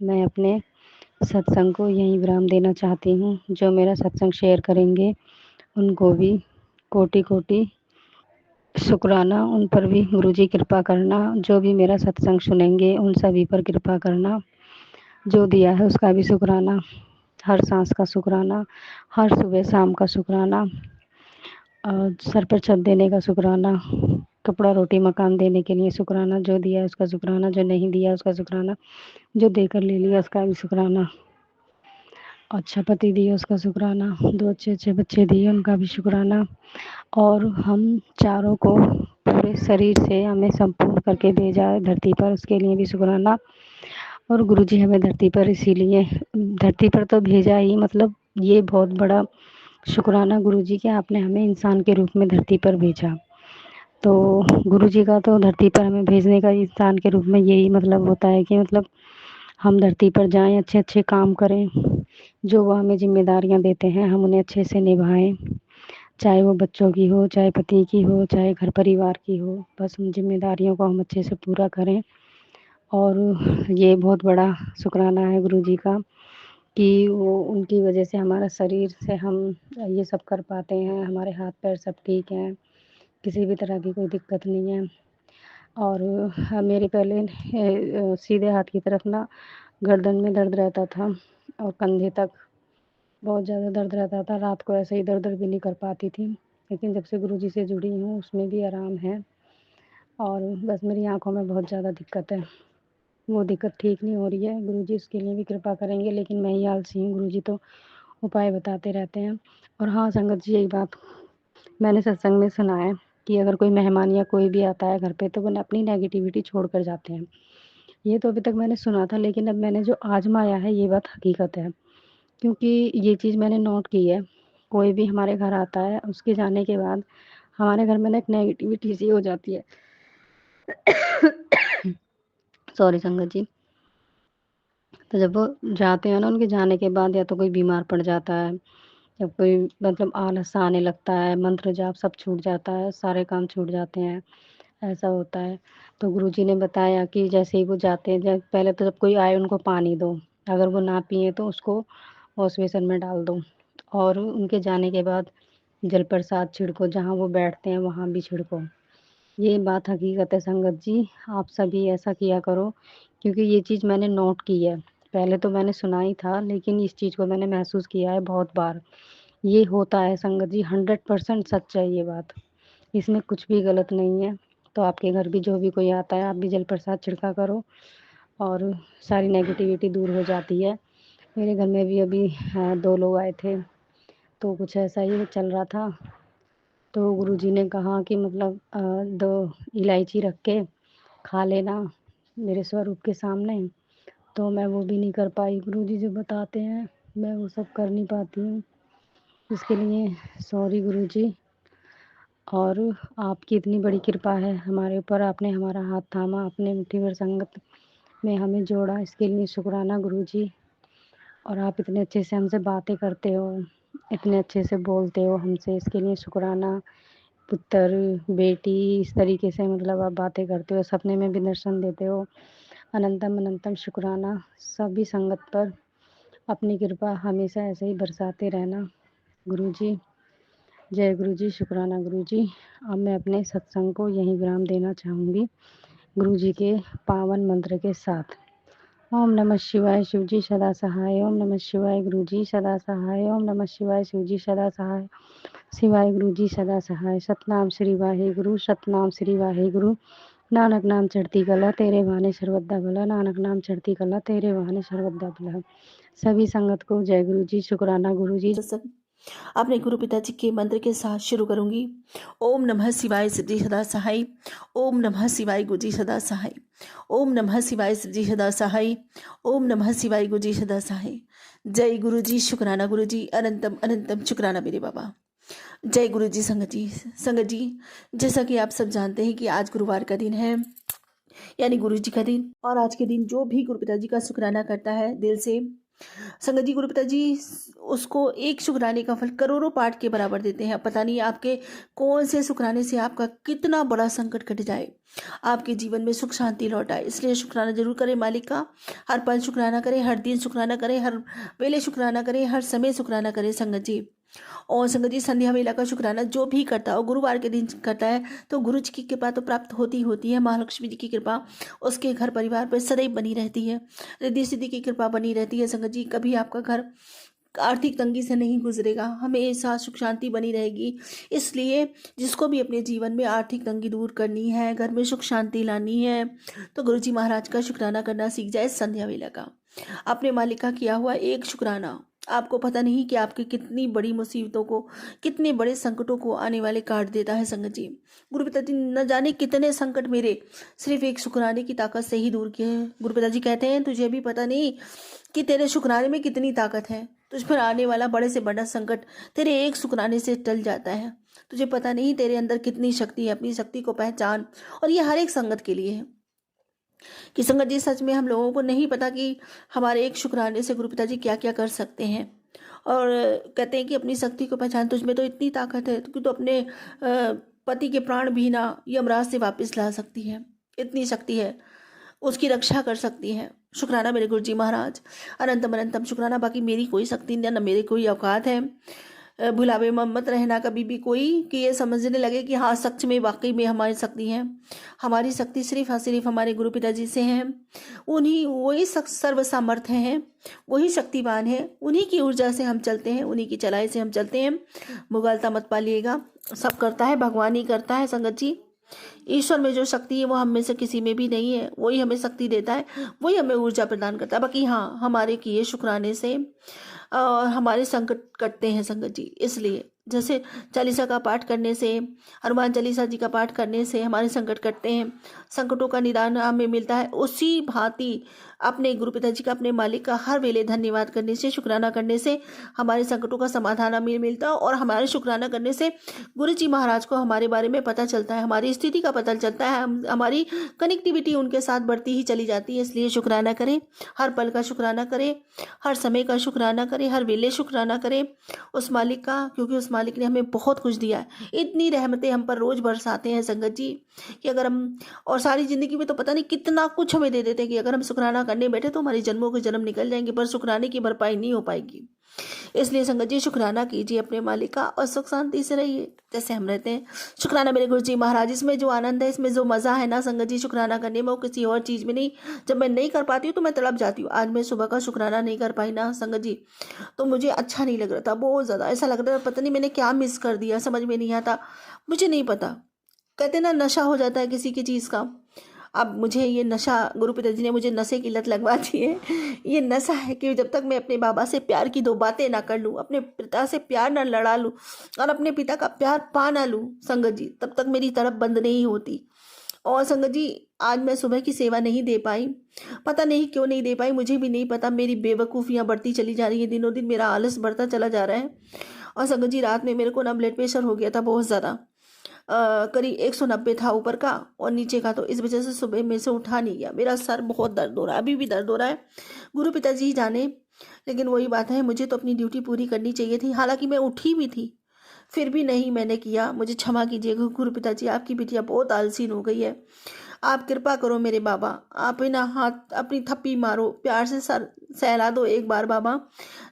मैं अपने सत्संग को यहीं विराम देना चाहती हूँ। जो मेरा सत्संग शेयर करेंगे उनको भी कोटि कोटि शुक्राना, उन पर भी गुरुजी कृपा करना। जो भी मेरा सत्संग सुनेंगे उन सभी पर कृपा करना। जो दिया है उसका भी शुक्राना, हर सांस का शुक्राना, हर सुबह शाम का शुक्राना, और सर पर छत देने का शुक्राना, कपड़ा रोटी मकान देने के लिए शुक्राना। जो दिया है उसका शुक्राना, जो नहीं दिया उसका शुक्राना, जो देकर ले लिया उसका भी शुक्राना। अच्छा पति दिया उसका शुक्राना, 2 अच्छे अच्छे बच्चे दिए उनका भी शुक्राना। और हम चारों को पूरे शरीर से हमें संपूर्ण करके भेजा है धरती पर, उसके लिए भी शुक्राना। और गुरुजी हमें धरती पर इसीलिए धरती पर तो भेजा ही, मतलब ये बहुत बड़ा शुक्राना गुरुजी कि आपने हमें इंसान के रूप में धरती पर भेजा। तो गुरुजी का तो धरती पर हमें भेजने का इंसान के रूप में यही मतलब होता है कि मतलब हम धरती पर जाएं, अच्छे अच्छे काम करें, जो वो हमें जिम्मेदारियां देते हैं हम उन्हें अच्छे से निभाएं। चाहे वो बच्चों की हो, चाहे पति की हो, चाहे घर परिवार की हो, बस उन जिम्मेदारियों को हम अच्छे से पूरा करें। और ये बहुत बड़ा शुक्राना है गुरुजी का कि वो उनकी वजह से हमारा शरीर से हम ये सब कर पाते हैं, हमारे हाथ पैर सब ठीक हैं, किसी भी तरह की कोई दिक्कत नहीं है। और मेरे पहले सीधे हाथ की तरफ ना गर्दन में दर्द रहता था, और कंधे तक बहुत ज़्यादा दर्द रहता था। रात को ऐसे ही दर-दर भी नहीं कर पाती थी। लेकिन जब से गुरुजी से जुड़ी हूँ उसमें भी आराम है। और बस मेरी आँखों में बहुत ज़्यादा दिक्कत है, वो दिक्कत ठीक नहीं हो रही है। गुरुजी उसके लिए भी कृपा करेंगे, लेकिन मैं ही आलसी हूँ, गुरुजी तो उपाय बताते रहते हैं। और हाँ संगत जी, एक बात मैंने सत्संग में सुना है कि अगर कोई मेहमान या कोई भी आता है घर पे तो वो अपनी नेगेटिविटी छोड़ कर जाते हैं। ये तो अभी तक मैंने सुना था, लेकिन अब मैंने जो आज़माया है ये बात हकीकत है। क्योंकि ये चीज़ मैंने नोट की है, कोई भी हमारे घर आता है उसके जाने के बाद हमारे घर में ना एक नेगेटिविटी सी हो जाती है। सॉरी संगत जी। तो जब वो जाते हैं ना, उनके जाने के बाद या तो कोई बीमार पड़ जाता है, या कोई मतलब आलस सा आने लगता है, मंत्र जाप सब छूट जाता है, सारे काम छूट जाते हैं, ऐसा होता है। तो गुरुजी ने बताया कि जैसे ही वो जाते हैं, पहले तो जब कोई आए उनको पानी दो, अगर वो ना पिए तो उसको वॉश बेसिन में डाल दो, और उनके जाने के बाद जल प्रसाद छिड़को, जहाँ वो बैठते हैं वहाँ भी छिड़को। ये बात हकीकत है संगत जी, आप सभी ऐसा किया करो, क्योंकि ये चीज़ मैंने नोट की है। पहले तो मैंने सुना ही था, लेकिन इस चीज़ को मैंने महसूस किया है बहुत बार। ये होता है संगत जी, 100% सच है ये बात, इसमें कुछ भी गलत नहीं है। तो आपके घर भी जो भी कोई आता है, आप भी जल प्रसाद छिड़का करो और सारी नेगेटिविटी दूर हो जाती है। मेरे घर में भी अभी 2 लोग आए थे, तो कुछ ऐसा ही चल रहा था। तो गुरुजी ने कहा कि मतलब 2 इलायची रख के खा लेना मेरे स्वरूप के सामने। तो मैं वो भी नहीं कर पाई, गुरुजी जो बताते हैं मैं वो सब कर नहीं पाती हूँ। इसके लिए सॉरी गुरुजी। और आपकी इतनी बड़ी कृपा है हमारे ऊपर, आपने हमारा हाथ थामा, अपने मुट्ठी भर संगत में हमें जोड़ा, इसके लिए शुक्राना गुरुजी। और आप इतने अच्छे से हमसे बातें करते हो, इतने अच्छे से बोलते हो हमसे, इसके लिए शुक्राना। पुत्र, बेटी, इस तरीके से मतलब आप बातें करते हो, सपने में भी दर्शन देते हो। अनंतम अनंतम शुक्राना सभी संगत पर, अपनी कृपा हमेशा ऐसे ही बरसाते रहना गुरुजी। जय गुरुजी, शुक्राना गुरुजी। अब मैं अपने सत्संग को यहीं विराम देना चाहूँगी गुरुजी के पावन मंत्र के साथ। ओम नमः शिवाय, शिवजी सदा सहाय। ओम नमः शिवाय, गुरुजी सदा सहाय। ओम नमः शिवाय, शिवजी सदा सहाय। शिवाय गुरुजी सदा सहाय। सतनाम श्री वाहे गुरु, सतनाम श्री वाहे गुरु। नानक नाम चढ़ती कला तेरे वाहने सर्वदा भला, नानक नाम चढ़ती कला तेरे वाहने सर्वदा भला। सभी संगत को जय गुरुजी, शुक्राना गुरुजी। सत्संग अपने गुरु पिताजी के मंत्र के साथ शुरू करूंगी। ओम नमः शिवाय सिद्धि सदा सहाय। ओम नमः शिवाय गुरुजी सदा सहाय। ओम नमः शिवाय सिद्धि सदा सहाय। ओम नमः शिवाय गुरुजी सदा सहाय। जय गुरुजी, शुक्राना गुरुजी, अनंतम अनंतम शुक्राना मेरे बाबा। जय गुरुजी। संगत जी, संगत जी, जैसा कि आप सब जानते हैं कि आज गुरुवार का दिन है, यानी गुरु जी का दिन। और आज के दिन जो भी गुरु पिताजी का शुक्राना करता है दिल से, संगत जी गुरु पिताजी उसको एक शुक्राने का फल करोड़ों पाठ के बराबर देते हैं। पता नहीं आपके कौन से शुक्राने से आपका कितना बड़ा संकट कट जाए, आपके जीवन में सुख शांति लौट आए। इसलिए शुक्राना जरूर करें मालिक का। हर पल शुक्राना करें, हर दिन शुक्राना करें, हर वेले शुक्राना करें, हर समय शुक्राना करें संगत जी। और संगत जी संध्या वेला का शुक्राना जो भी करता है और गुरुवार के दिन करता है तो गुरु जी की कृपा तो प्राप्त होती होती है। महालक्ष्मी जी की कृपा उसके घर परिवार पर सदैव बनी रहती है, रिद्धि सिद्धि की कृपा बनी रहती है। संगत जी कभी आपका घर आर्थिक तंगी से नहीं गुजरेगा, हमेशा सुख शांति बनी रहेगी। इसलिए जिसको भी अपने जीवन में आर्थिक तंगी दूर करनी है, घर में सुख शांति लानी है, तो गुरु जी महाराज का शुक्राना करना सीख जाए संध्या वेला का। अपने मालिक का किया हुआ एक शुक्राना, आपको पता नहीं कि आपकी कितनी बड़ी मुसीबतों को, कितने बड़े संकटों को आने वाले काट देता है संगत जी। गुरु पिताजी न जाने कितने संकट मेरे सिर्फ एक शुक्राने की ताकत से ही दूर किए हैं। गुरु पिताजी कहते हैं तुझे भी पता नहीं कि तेरे शुक्राने में कितनी ताकत है। तुझ पर आने वाला बड़े से बड़ा संकट तेरे एक शुक्राने से टल जाता है। तुझे पता नहीं तेरे अंदर कितनी शक्ति है, अपनी शक्ति को पहचान। और ये हर एक संगत के लिए है कि संगत जी सच में हम लोगों को नहीं पता कि हमारे एक शुक्राने से गुरु पिताजी क्या क्या कर सकते हैं। और कहते हैं कि अपनी शक्ति को पहचान, तुझ में तो इतनी ताकत है कि तो अपने पति के प्राण भी ना यमराज से वापस ला सकती है। इतनी शक्ति है, उसकी रक्षा कर सकती है। शुक्राना मेरे गुरु जी महाराज, अनंतम अनंतम शुक्राना। बाकी मेरी कोई शक्ति नहीं, ना मेरे कोई औकात है। भुलावे में मत रहना कभी भी कोई कि ये समझने लगे कि हाँ सच में वाकई में हमारी शक्ति है। हमारी शक्ति सिर्फ और सिर्फ हमारे गुरु पिताजी से है। उन्हीं वही सर्व सामर्थ्य हैं, वही शक्तिवान है, उन्हीं की ऊर्जा से हम चलते हैं, उन्हीं की चलाई से हम चलते हैं। मुगलता मत पालिएगा, सब करता है भगवान ही करता है संगत जी। ईश्वर में जो शक्ति है वो हम में से किसी में भी नहीं है। वही हमें शक्ति देता है, वही हमें ऊर्जा प्रदान करता है। बाकी हाँ, हमारे किए शुक्राने से और हमारे संकट कटते हैं संगत जी। इसलिए जैसे चालीसा का पाठ करने से, हनुमान चालीसा जी का पाठ करने से हमारे संकट कटते हैं, संकटों का निदान हमें मिलता है, उसी भांति अपने गुरु पिताजी का, अपने मालिक का हर वेले धन्यवाद करने से, शुक्राना करने से हमारे संकटों का समाधान हमें मिलता है। और हमारे शुक्राना करने से गुरु जी महाराज को हमारे बारे में पता चलता है, हमारी स्थिति का पता चलता है, हमारी कनेक्टिविटी उनके साथ बढ़ती ही चली जाती है। इसलिए शुक्राना करें, हर पल का शुक्राना करें, हर समय का शुक्राना करें, हर वेले शुक्राना करें उस मालिक का, क्योंकि उस मालिक ने हमें बहुत कुछ दिया है। इतनी रहमतें हम पर रोज बरसाते हैं संगत जी कि अगर हम, और सारी जिंदगी में तो पता नहीं कितना कुछ हमें दे देते हैं कि अगर हम शुक्राना करने बैठे तो हमारे जन्मों के जन्म निकल जाएंगे, पर शुक्राने की भरपाई नहीं हो पाएगी। इसलिए संगत जी शुक्राना कीजिए अपने मालिक का और सुख शांति से रहिए जैसे हम रहते हैं। शुक्राना मेरे गुरु जी महाराज, इसमें जो आनंद है, इसमें जो मज़ा है ना संगत जी शुक्राना करने में, वो किसी और चीज़ में नहीं। जब मैं नहीं कर पाती हूँ तो मैं तड़प जाती हूँ। आज मैं सुबह का शुक्राना नहीं कर पाई ना संगत जी, तो मुझे अच्छा नहीं लग रहा था, बहुत ज़्यादा ऐसा लग रहा था पता नहीं मैंने क्या मिस कर दिया, समझ में नहीं आता, मुझे नहीं पता। कहते ना नशा हो जाता है किसी की चीज़ का। अब मुझे ये नशा, गुरु पिताजी ने मुझे नशे की लत लगवा दी है। ये नशा है कि जब तक मैं अपने बाबा से प्यार की दो बातें ना कर लूँ, अपने पिता से प्यार ना लड़ा लूँ और अपने पिता का प्यार पा ना लूँ संगत जी, तब तक मेरी तड़प बंद नहीं होती। और संगत जी आज मैं सुबह की सेवा नहीं दे पाई, पता नहीं क्यों नहीं दे पाई, मुझे भी नहीं पता। मेरी बेवकूफ़ियाँ बढ़ती चली जा रही है, दिनों दिन मेरा आलस बढ़ता चला जा रहा है। और संगत जी रात में मेरे को ना ब्लड प्रेशर हो गया था बहुत ज़्यादा, करीब 190 था ऊपर का और नीचे का, तो इस वजह से सुबह में से उठा नहीं गया। मेरा सर बहुत दर्द हो रहा है, अभी भी दर्द हो रहा है, गुरु पिताजी ही जाने। लेकिन वही बात है, मुझे तो अपनी ड्यूटी पूरी करनी चाहिए थी, हालांकि मैं उठी भी थी, फिर भी नहीं मैंने किया। मुझे क्षमा कीजिएगा गुरु पिताजी, आपकी बिटिया बहुत आलसीन हो गई है। आप कृपा करो मेरे बाबा, आप ना हाथ अपनी थप्पी मारो, प्यार से सर सहला दो एक बार बाबा,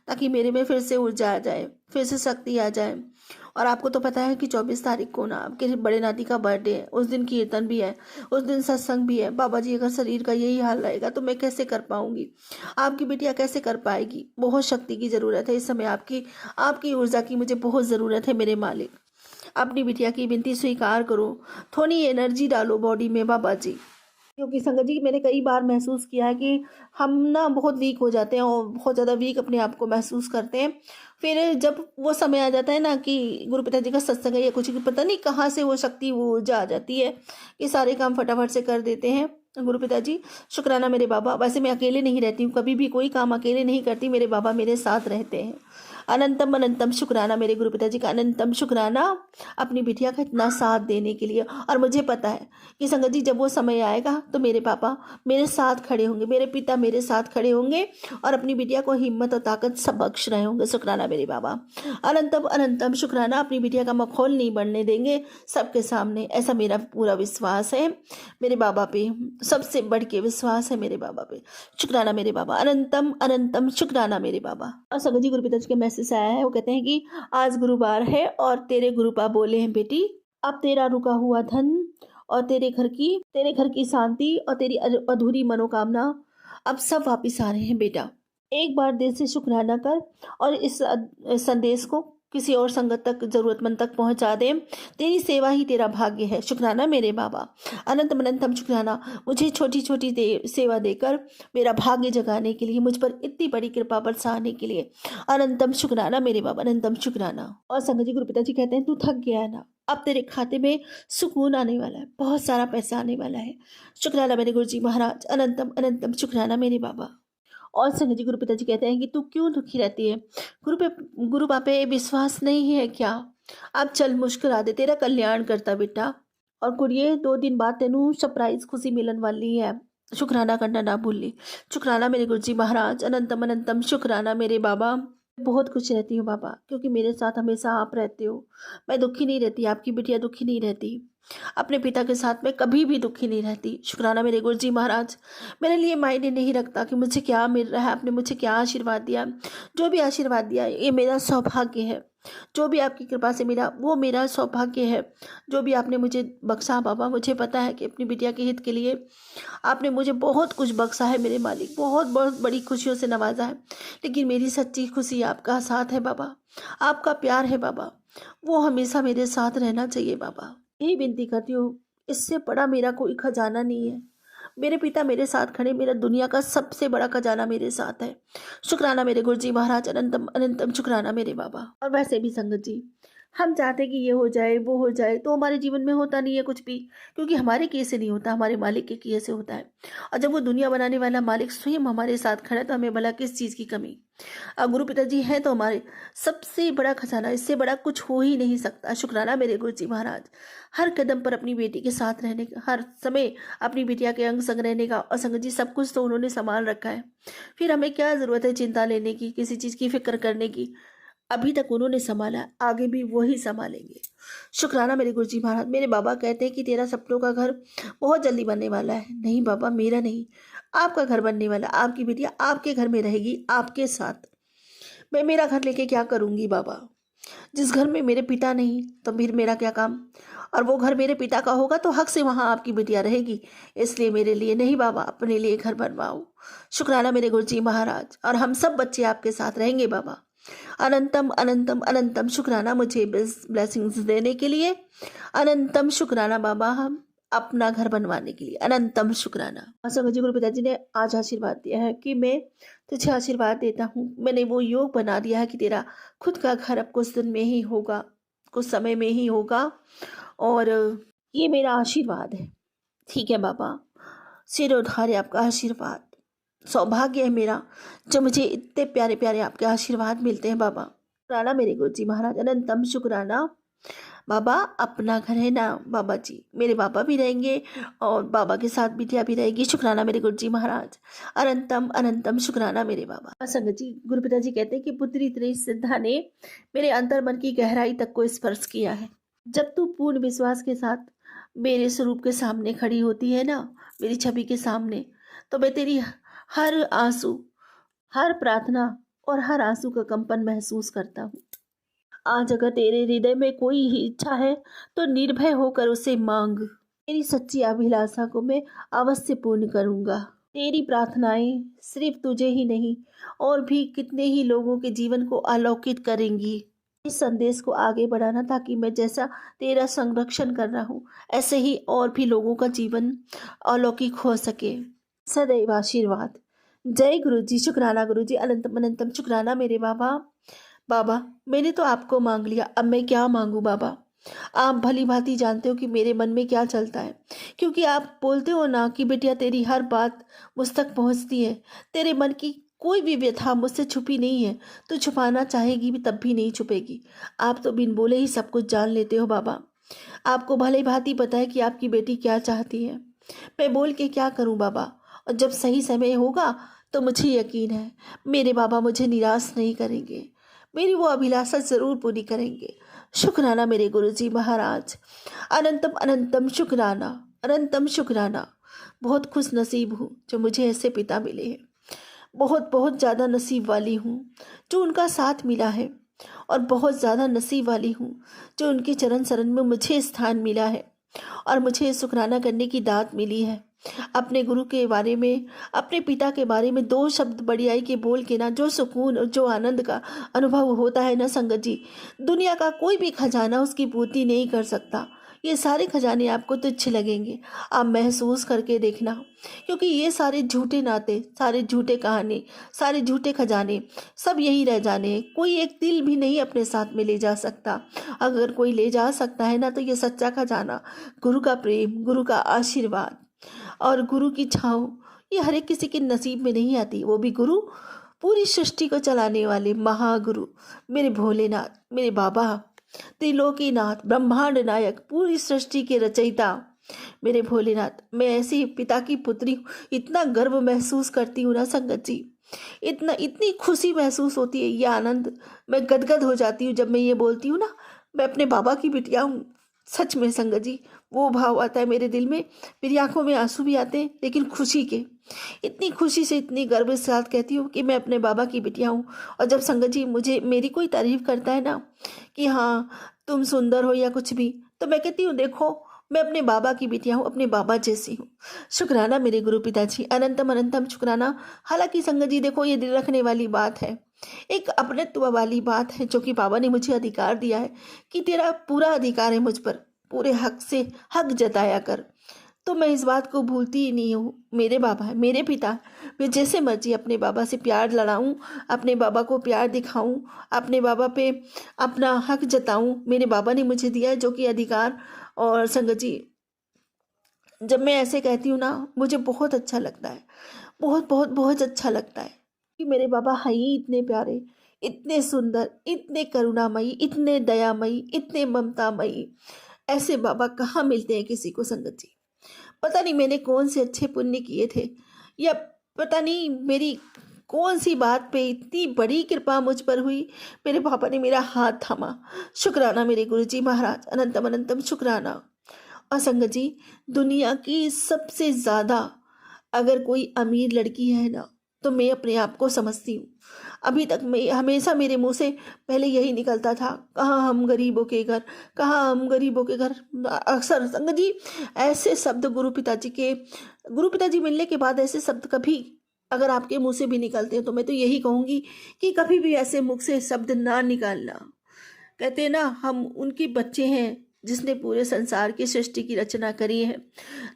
ताकि मेरे में फिर से ऊर्जा आ जाए, फिर से शक्ति आ जाए। और आपको तो पता है कि 24 तारीख को ना आपके बड़े नाती का बर्थडे है, उस दिन कीर्तन भी है, उस दिन सत्संग भी है। बाबा जी अगर शरीर का यही हाल रहेगा तो मैं कैसे कर पाऊंगी, आपकी बिटिया कैसे कर पाएगी। बहुत शक्ति की ज़रूरत है इस समय, आपकी आपकी ऊर्जा की मुझे बहुत ज़रूरत है मेरे मालिक। अपनी बिटिया की विनती स्वीकार करो, थोड़ी एनर्जी डालो बॉडी में बाबा जी। क्योंकि संगत जी मैंने कई बार महसूस किया है कि हम ना बहुत वीक हो जाते हैं और बहुत ज़्यादा वीक अपने आप को महसूस करते हैं। फिर जब वो समय आ जाता है ना कि गुरु पिताजी का सत्संग है या कुछ, पता नहीं कहाँ से वो शक्ति, वो ऊर्जा आ जाती है कि सारे काम फटाफट से कर देते हैं गुरु पिताजी। शुक्राना मेरे बाबा। वैसे मैं अकेले नहीं रहती हूँ, कभी भी कोई काम अकेले नहीं करती, मेरे बाबा मेरे साथ रहते हैं। अनंतम अनंतम शुक्राना मेरे गुरु पिताजी का, अनंतम शुक्राना अपनी बिटिया का इतना साथ देने के लिए। और मुझे पता है कि संगत जी जब वो समय आएगा तो मेरे पापा मेरे साथ खड़े होंगे, मेरे पिता मेरे साथ खड़े होंगे और अपनी बिटिया को हिम्मत और ताकत सब बख्श रहे होंगे। शुक्राना मेरे बाबा, अनंतम अनंतम शुक्राना। अपनी बिटिया का मखौल नहीं बढ़ने देंगे सबके सामने, ऐसा मेरा पूरा विश्वास है मेरे बाबा पे, सबसे बढ़ के विश्वास है मेरे बाबा पे। शुक्राना मेरे बाबा, अनंतम अनंतम शुक्राना मेरे बाबा। और संगत जी गुरु पिताजी के मैसेज आया है, वो कहते हैं कि आज गुरुवार है और तेरे गुरुपा बोले हैं बेटी, अब तेरा रुका हुआ धन और तेरे घर की शांति और तेरी अधूरी मनोकामना अब सब वापिस आ रहे हैं बेटा। एक बार दिल से शुक्राना कर और इस संदेश को किसी और संगत तक, जरूरतमंद तक पहुंचा दे। तेरी सेवा ही तेरा भाग्य है। शुक्राना मेरे बाबा, अनंतम अनंतम शुक्राना मुझे छोटी छोटी सेवा देकर मेरा भाग्य जगाने के लिए, मुझ पर इतनी बड़ी कृपा बरसाने के लिए अनंतम शुक्राना मेरे बाबा, अनंतम शुक्राना। और संगत जी गुरु पिताजी कहते हैं तू थक गया है ना, अब तेरे खाते में सुकून आने वाला है, बहुत सारा पैसा आने वाला है। शुक्राना मेरे गुरु जी महाराज, अनंतम अनंतम शुक्राना मेरे बाबा। और संगत जी गुरु पिताजी कहते हैं कि तू क्यों दुखी रहती है, गुरु पापे विश्वास नहीं है क्या, अब चल मुस्कुरा दे, तेरा कल्याण करता बेटा। और कुड़िए 2 दिन बाद तेनू सरप्राइज खुशी मिलन वाली है, शुक्राना करना ना भूली। शुक्राना मेरे गुरु जी महाराज, अनंतम अनंतम शुक्राना मेरे बाबा। बहुत खुश रहती हूँ बाबा, क्योंकि मेरे साथ हमेशा आप रहते हो। मैं दुखी नहीं रहती, आपकी बिटिया दुखी नहीं रहती, अपने पिता के साथ में कभी भी दुखी नहीं रहती। शुक्राना मेरे गुरु जी महाराज। मेरे लिए मायने नहीं रखता कि मुझे क्या मिल रहा है, आपने मुझे क्या आशीर्वाद दिया, जो भी आशीर्वाद दिया ये मेरा सौभाग्य है। जो भी आपकी कृपा से मिला वो मेरा सौभाग्य है। जो भी आपने मुझे बख्शा बाबा, मुझे पता है कि अपनी बिटिया के हित के लिए आपने मुझे बहुत कुछ बख्शा है मेरे मालिक, बहुत बहुत बड़ी खुशियों से नवाजा है। लेकिन मेरी सच्ची खुशी आपका साथ है बाबा, आपका प्यार है बाबा, वो हमेशा मेरे साथ रहना चाहिए बाबा। यही विनती करती हूँ, इससे बड़ा मेरा कोई खजाना नहीं है। मेरे पिता मेरे साथ खड़े, मेरा दुनिया का सबसे बड़ा खजाना मेरे साथ है। शुक्राना मेरे गुरु जी महाराज, अनंतम अनंतम शुक्राना मेरे बाबा। और वैसे भी संगत जी हम चाहते हैं कि ये हो जाए, वो हो जाए, तो हमारे जीवन में होता नहीं है कुछ भी, क्योंकि हमारे किए से नहीं होता, हमारे मालिक के किए से होता है। और जब वो दुनिया बनाने वाला मालिक स्वयं हमारे साथ खड़ा है, तो हमें भला किस चीज़ की कमी। गुरु पिताजी हैं तो हमारे सबसे बड़ा खजाना, इससे बड़ा कुछ हो ही नहीं सकता। शुक्राना मेरे गुरु जी महाराज, हर कदम पर अपनी बेटी के साथ रहने का, हर समय अपनी बिटिया के अंग संग रहने का। और संगत जी, सब कुछ तो उन्होंने संभाल रखा है, फिर हमें क्या ज़रूरत है चिंता लेने की, किसी चीज़ की फिक्र करने की। अभी तक उन्होंने संभाला है, आगे भी वही संभालेंगे। शुक्राना मेरे गुरुजी महाराज। मेरे बाबा कहते हैं कि तेरा सपनों का घर बहुत जल्दी बनने वाला है। नहीं बाबा, मेरा नहीं, आपका घर बनने वाला। आपकी बेटिया आपके घर में रहेगी, आपके साथ। मैं मेरा घर लेके क्या करूंगी बाबा? जिस घर में मेरे पिता नहीं, तो फिर मेरा क्या काम? और वो घर मेरे पिता का होगा तो हक से वहां आपकी बिटिया रहेगी। इसलिए मेरे लिए नहीं बाबा, अपने लिए घर बनवाओ। शुक्राना मेरे गुरुजी महाराज। और हम सब बच्चे आपके साथ रहेंगे बाबा। अनंतम अनंतम अनंतम शुक्राना मुझे ब्लेसिंग्स देने के लिए। अनंतम शुक्राना बाबा, हम अपना घर बनवाने के लिए अनंतम शुक्राना। संगत जी, गुरु पिताजी ने आज आशीर्वाद दिया है कि मैं तुझे आशीर्वाद देता हूँ। मैंने वो योग बना दिया है कि तेरा खुद का घर अब कुछ दिन में ही होगा, कुछ समय में ही होगा। और ये मेरा आशीर्वाद है। ठीक है बाबा, सिर उठारे आपका आशीर्वाद। सौभाग्य है मेरा जो मुझे इतने प्यारे प्यारे आपके आशीर्वाद मिलते हैं बाबा। शुक्राना मेरे गुरु जी महाराज, अनंतम शुक्राना बाबा। अपना घर है ना बाबा जी, मेरे बाबा भी रहेंगे और बाबा के साथ बिटिया भी रहेगी। शुक्राना मेरे गुरु जी महाराज, अनंतम अनंतम शुक्राना मेरे बाबा। संगत जी, गुरु पिताजी कहते हैं कि पुत्री तेरी श्रद्धा ने मेरे अंतर मन की गहराई तक को स्पर्श किया है। जब तू पूर्ण विश्वास के साथ मेरे स्वरूप के सामने खड़ी होती है ना, मेरी छवि के सामने, तो मैं तेरी हर आंसू, हर प्रार्थना और हर आंसू का कंपन महसूस करता हूँ। आज अगर तेरे हृदय में कोई ही इच्छा है तो निर्भय होकर उसे मांग। तेरी सच्ची अभिलाषा को मैं अवश्य पूर्ण करूँगा। तेरी प्रार्थनाएं सिर्फ तुझे ही नहीं, और भी कितने ही लोगों के जीवन को अलौकिक करेंगी। इस संदेश को आगे बढ़ाना, ताकि मैं जैसा तेरा संरक्षण कर रहा हूँ, ऐसे ही और भी लोगों का जीवन अलौकिक हो सके। सदैव आशीर्वाद। जय गुरु जी। शुक्राना गुरु जी, अनंतम अनंतम शुक्राना मेरे बाबा। बाबा, मैंने तो आपको मांग लिया, अब मैं क्या मांगू बाबा? आप भली भांति जानते हो कि मेरे मन में क्या चलता है, क्योंकि आप बोलते हो ना कि बेटिया तेरी हर बात मुझ तक पहुंचती है। तेरे मन की कोई भी व्यथा मुझसे छुपी नहीं है, तो छुपाना चाहेगी भी तब भी नहीं छुपेगी। आप तो बिन बोले ही सब कुछ जान लेते हो बाबा। आपको भली भांति पता है कि आपकी बेटी क्या चाहती है। मैं बोल के क्या करूं बाबा? और जब सही समय होगा तो मुझे यकीन है मेरे बाबा मुझे निराश नहीं करेंगे, मेरी वो अभिलाषा जरूर पूरी करेंगे। शुक्राना मेरे गुरुजी महाराज, अनंतम अनंतम शुक्राना, अनंतम शुक्राना। बहुत खुश नसीब हूँ जो मुझे ऐसे पिता मिले हैं। बहुत बहुत ज़्यादा नसीब वाली हूँ जो उनका साथ मिला है, और बहुत ज़्यादा नसीब वाली हूँ जो उनके चरण शरण में मुझे स्थान मिला है और मुझे शुक्राना करने की दात मिली है। अपने गुरु के बारे में, अपने पिता के बारे में दो शब्द बढ़ियाई के बोल के ना, जो सुकून और जो आनंद का अनुभव होता है ना संगत जी, दुनिया का कोई भी खजाना उसकी पूर्ति नहीं कर सकता। ये सारे खजाने आपको तुच्छ लगेंगे, आप महसूस करके देखना, क्योंकि ये सारे झूठे नाते, सारे झूठे कहानी, सारे झूठे खजाने सब यही रह जाने हैं। कोई एक दिल भी नहीं अपने साथ में ले जा सकता। अगर कोई ले जा सकता है ना, तो ये सच्चा खजाना, गुरु का प्रेम, गुरु का आशीर्वाद और गुरु की छाँव, ये हर एक किसी के नसीब में नहीं आती। वो भी गुरु, पूरी सृष्टि को चलाने वाले महागुरु, मेरे भोलेनाथ, मेरे बाबा, त्रिलोकीनाथ, ब्रह्मांड नायक, पूरी सृष्टि के रचयिता मेरे भोलेनाथ। मैं ऐसी पिता की पुत्री हूँ, इतना गर्व महसूस करती हूँ ना संगत जी, इतनी खुशी महसूस होती है, ये आनंद, मैं गदगद हो जाती हूँ जब मैं ये बोलती हूँ ना मैं अपने बाबा की बिटिया हूँ। सच में संगत जी, वो भाव आता है मेरे दिल में, मेरी आंखों में आंसू भी आते हैं, लेकिन खुशी के, इतनी खुशी से, इतनी गर्व के साथ कहती हूँ कि मैं अपने बाबा की बिटिया हूँ। और जब संगत जी मुझे मेरी कोई तारीफ करता है ना कि हाँ तुम सुंदर हो या कुछ भी, तो मैं कहती हूँ देखो मैं अपने बाबा की बिटिया हूँ, अपने बाबा जैसी हूँ। शुक्राना मेरे गुरु पिताजी, अनंतम अनंतम शुक्राना। हालांकि संगत जी देखो, ये दिल रखने वाली बात है, एक अपनत्व वाली बात है, जो कि बाबा ने मुझे अधिकार दिया है कि तेरा पूरा अधिकार है मुझ पर, पूरे हक से हक जताया कर। तो मैं इस बात को भूलती ही नहीं हूँ। मेरे बाबा है, मेरे पिता है। मैं जैसे मर्जी अपने बाबा से प्यार लड़ाऊँ, अपने बाबा को प्यार दिखाऊँ, अपने बाबा पे अपना हक जताऊँ। मेरे बाबा ने मुझे दिया है जो कि अधिकार। और संगत जी, जब मैं ऐसे कहती हूँ ना, मुझे बहुत अच्छा लगता है, बहुत बहुत बहुत अच्छा लगता है कि मेरे बाबा हैं ही इतने प्यारे, इतने सुंदर, इतने करुणामयी, इतने दयामयी, इतने ममतामयी। ऐसे बाबा कहाँ मिलते हैं किसी को संगत जी। पता नहीं मैंने कौन से अच्छे पुण्य किए थे, या पता नहीं मेरी कौन सी बात पे इतनी बड़ी कृपा मुझ पर हुई। मेरे पापा ने मेरा हाथ थामा। शुक्राना मेरे गुरुजी महाराज, अनंतम अनंतम शुक्राना। और संगत जी, दुनिया की सबसे ज़्यादा अगर कोई अमीर लड़की है ना, तो मैं अपने आप को समझती हूँ। अभी तक मैं हमेशा मेरे मुंह से पहले यही निकलता था, कहाँ हम गरीबों के घर, कहाँ हम गरीबों के घर। अक्सर संगत जी, ऐसे शब्द गुरु पिताजी मिलने के बाद ऐसे शब्द कभी अगर आपके मुंह से भी निकलते हैं, तो मैं तो यही कहूँगी कि कभी भी ऐसे मुख से शब्द ना निकालना। कहते हैं ना, हम उनके बच्चे हैं जिसने पूरे संसार की सृष्टि की रचना करी है,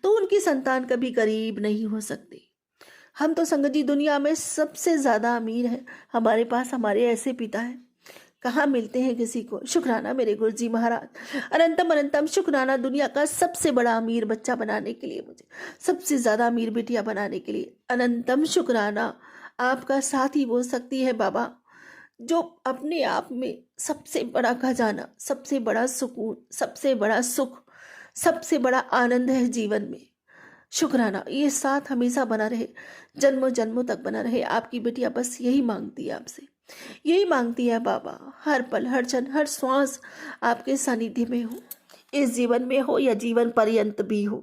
तो उनकी संतान कभी गरीब नहीं हो सकती। हम तो संगत जी दुनिया में सबसे ज़्यादा अमीर हैं। हमारे पास हमारे ऐसे पिता हैं, कहाँ मिलते हैं किसी को। शुक्राना मेरे गुरुजी महाराज, अनंतम अनंतम शुक्राना दुनिया का सबसे बड़ा अमीर बच्चा बनाने के लिए, मुझे सबसे ज़्यादा अमीर बिटिया बनाने के लिए अनंतम शुक्राना। आपका साथ ही बोल सकती है बाबा, जो अपने आप में सबसे बड़ा खजाना, सबसे बड़ा सुकून, सबसे बड़ा सुख, सबसे बड़ा आनंद है जीवन में। शुक्राना, ये साथ हमेशा बना रहे, जन्मों जन्मों तक बना रहे। आपकी बेटिया बस यही मांगती है आपसे, यही मांगती है बाबा, हर पल हर क्षण हर श्वास आपके सानिध्य में हो, इस जीवन में हो या जीवन पर्यंत भी हो,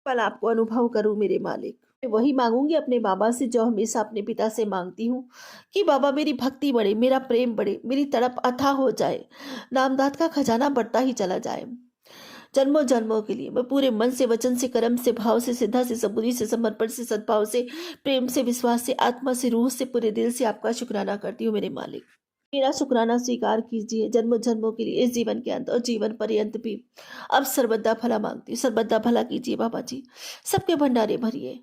पल आपको अनुभव करूं मेरे मालिक। मैं वही मांगूंगी अपने बाबा से जो हमेशा अपने पिता से मांगती हूँ, कि बाबा मेरी भक्ति बढ़े, मेरा प्रेम बढ़े, मेरी तड़प अथाह हो जाए, नामदात का खजाना बढ़ता ही चला जाए। जन्मों जन्मों के लिए मैं पूरे मन से, वचन से, कर्म से, भाव से, सिद्धा से, सबूरी से, समर्पण से, सद्भाव से, प्रेम से, विश्वास से, आत्मा से, रूह से, पूरे दिल से आपका शुक्राना करती हूँ मेरे मालिक। मेरा शुक्राना स्वीकार कीजिए जन्मों जन्मों के लिए, इस जीवन के अंत और जीवन पर्यंत भी। अब सर्वदा भला मांगती हूँ, सर्वदा भला कीजिए बाबा जी, सबके भंडारे भरिए।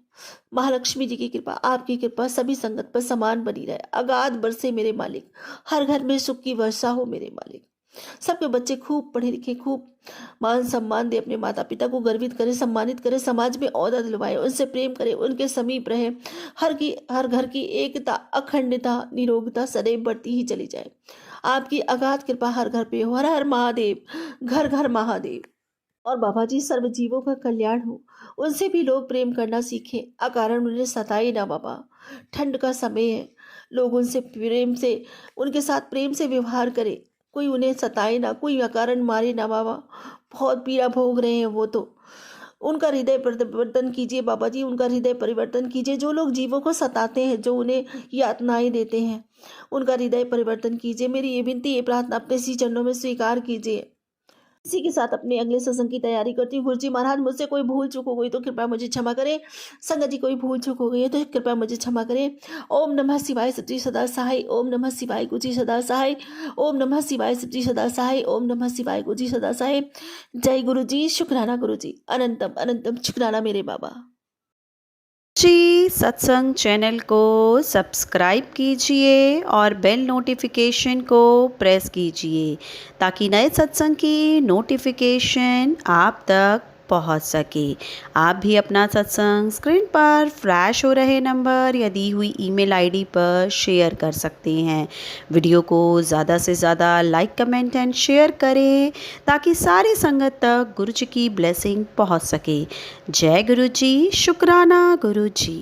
महालक्ष्मी जी की कृपा, आपकी कृपा सभी संगत पर समान बनी रहे, अगाध बरसे मेरे मालिक, हर घर में सुख की वर्षा हो मेरे मालिक। सबके बच्चे खूब पढ़े लिखे, खूब मान सम्मान दे, अपने माता पिता को गर्वित करे, सम्मानित करे, समाज में ओहदा दिलवाए, उनसे प्रेम करे, उनके समीप रहे। हर घर की एकता, अखंडता, निरोगता सदैव बढ़ती ही चली जाए। आपकी अगाध कृपा हर घर पे हो। हर हर महादेव, घर घर महादेव। और बाबा जी, सर्व जीवों का कल्याण हो, उनसे भी लोग प्रेम करना सीखें, अकारण उन्हें सताए ना बाबा। ठंड का समय है, लोग उनसे प्रेम से, उनके साथ प्रेम से व्यवहार करे, कोई उन्हें सताए ना, कोई अकारण मारे ना बाबा। बहुत पीड़ा भोग रहे हैं वो तो, उनका हृदय परिवर्तन कीजिए बाबा जी, उनका हृदय परिवर्तन कीजिए। जो लोग जीवों को सताते हैं, जो उन्हें यातनाएं देते हैं, उनका हृदय परिवर्तन कीजिए। मेरी ये विनती, ये प्रार्थना अपने श्री चरणों में स्वीकार कीजिए। इसी के साथ अपने अगले सत्संग की तैयारी करती हूँ। गुरुजी महाराज, मुझसे कोई भूल चूक हो गई तो कृपया मुझे क्षमा करें। संगत जी, कोई भूल चूक हो गई है तो कृपया मुझे क्षमा करें। ओम नमः शिवाय, सच्ची सदा सहाय। ओम नमः शिवाय, गुरुजी सदा सहाय। ओम नमः शिवाय, सच्ची सदा सहाय। ओम नमः शिवाय, गुरुजी सदा सहाय। जय गुरुजी, शुक्राना गुरुजी, अनंतम अनंतम शुक्राना मेरे बाबा जी। सत्संग चैनल को सब्सक्राइब कीजिए और बेल नोटिफिकेशन को प्रेस कीजिए ताकि नए सत्संग की नोटिफिकेशन आप तक पहुंच सके। आप भी अपना सत्संग स्क्रीन पर फ्लैश हो रहे नंबर या दी हुई ईमेल आईडी पर शेयर कर सकते हैं। वीडियो को ज़्यादा से ज़्यादा लाइक, कमेंट एंड शेयर करें ताकि सारी संगत तक गुरु जी की ब्लेसिंग पहुंच सके। जय गुरु जी, शुक्राना गुरु जी।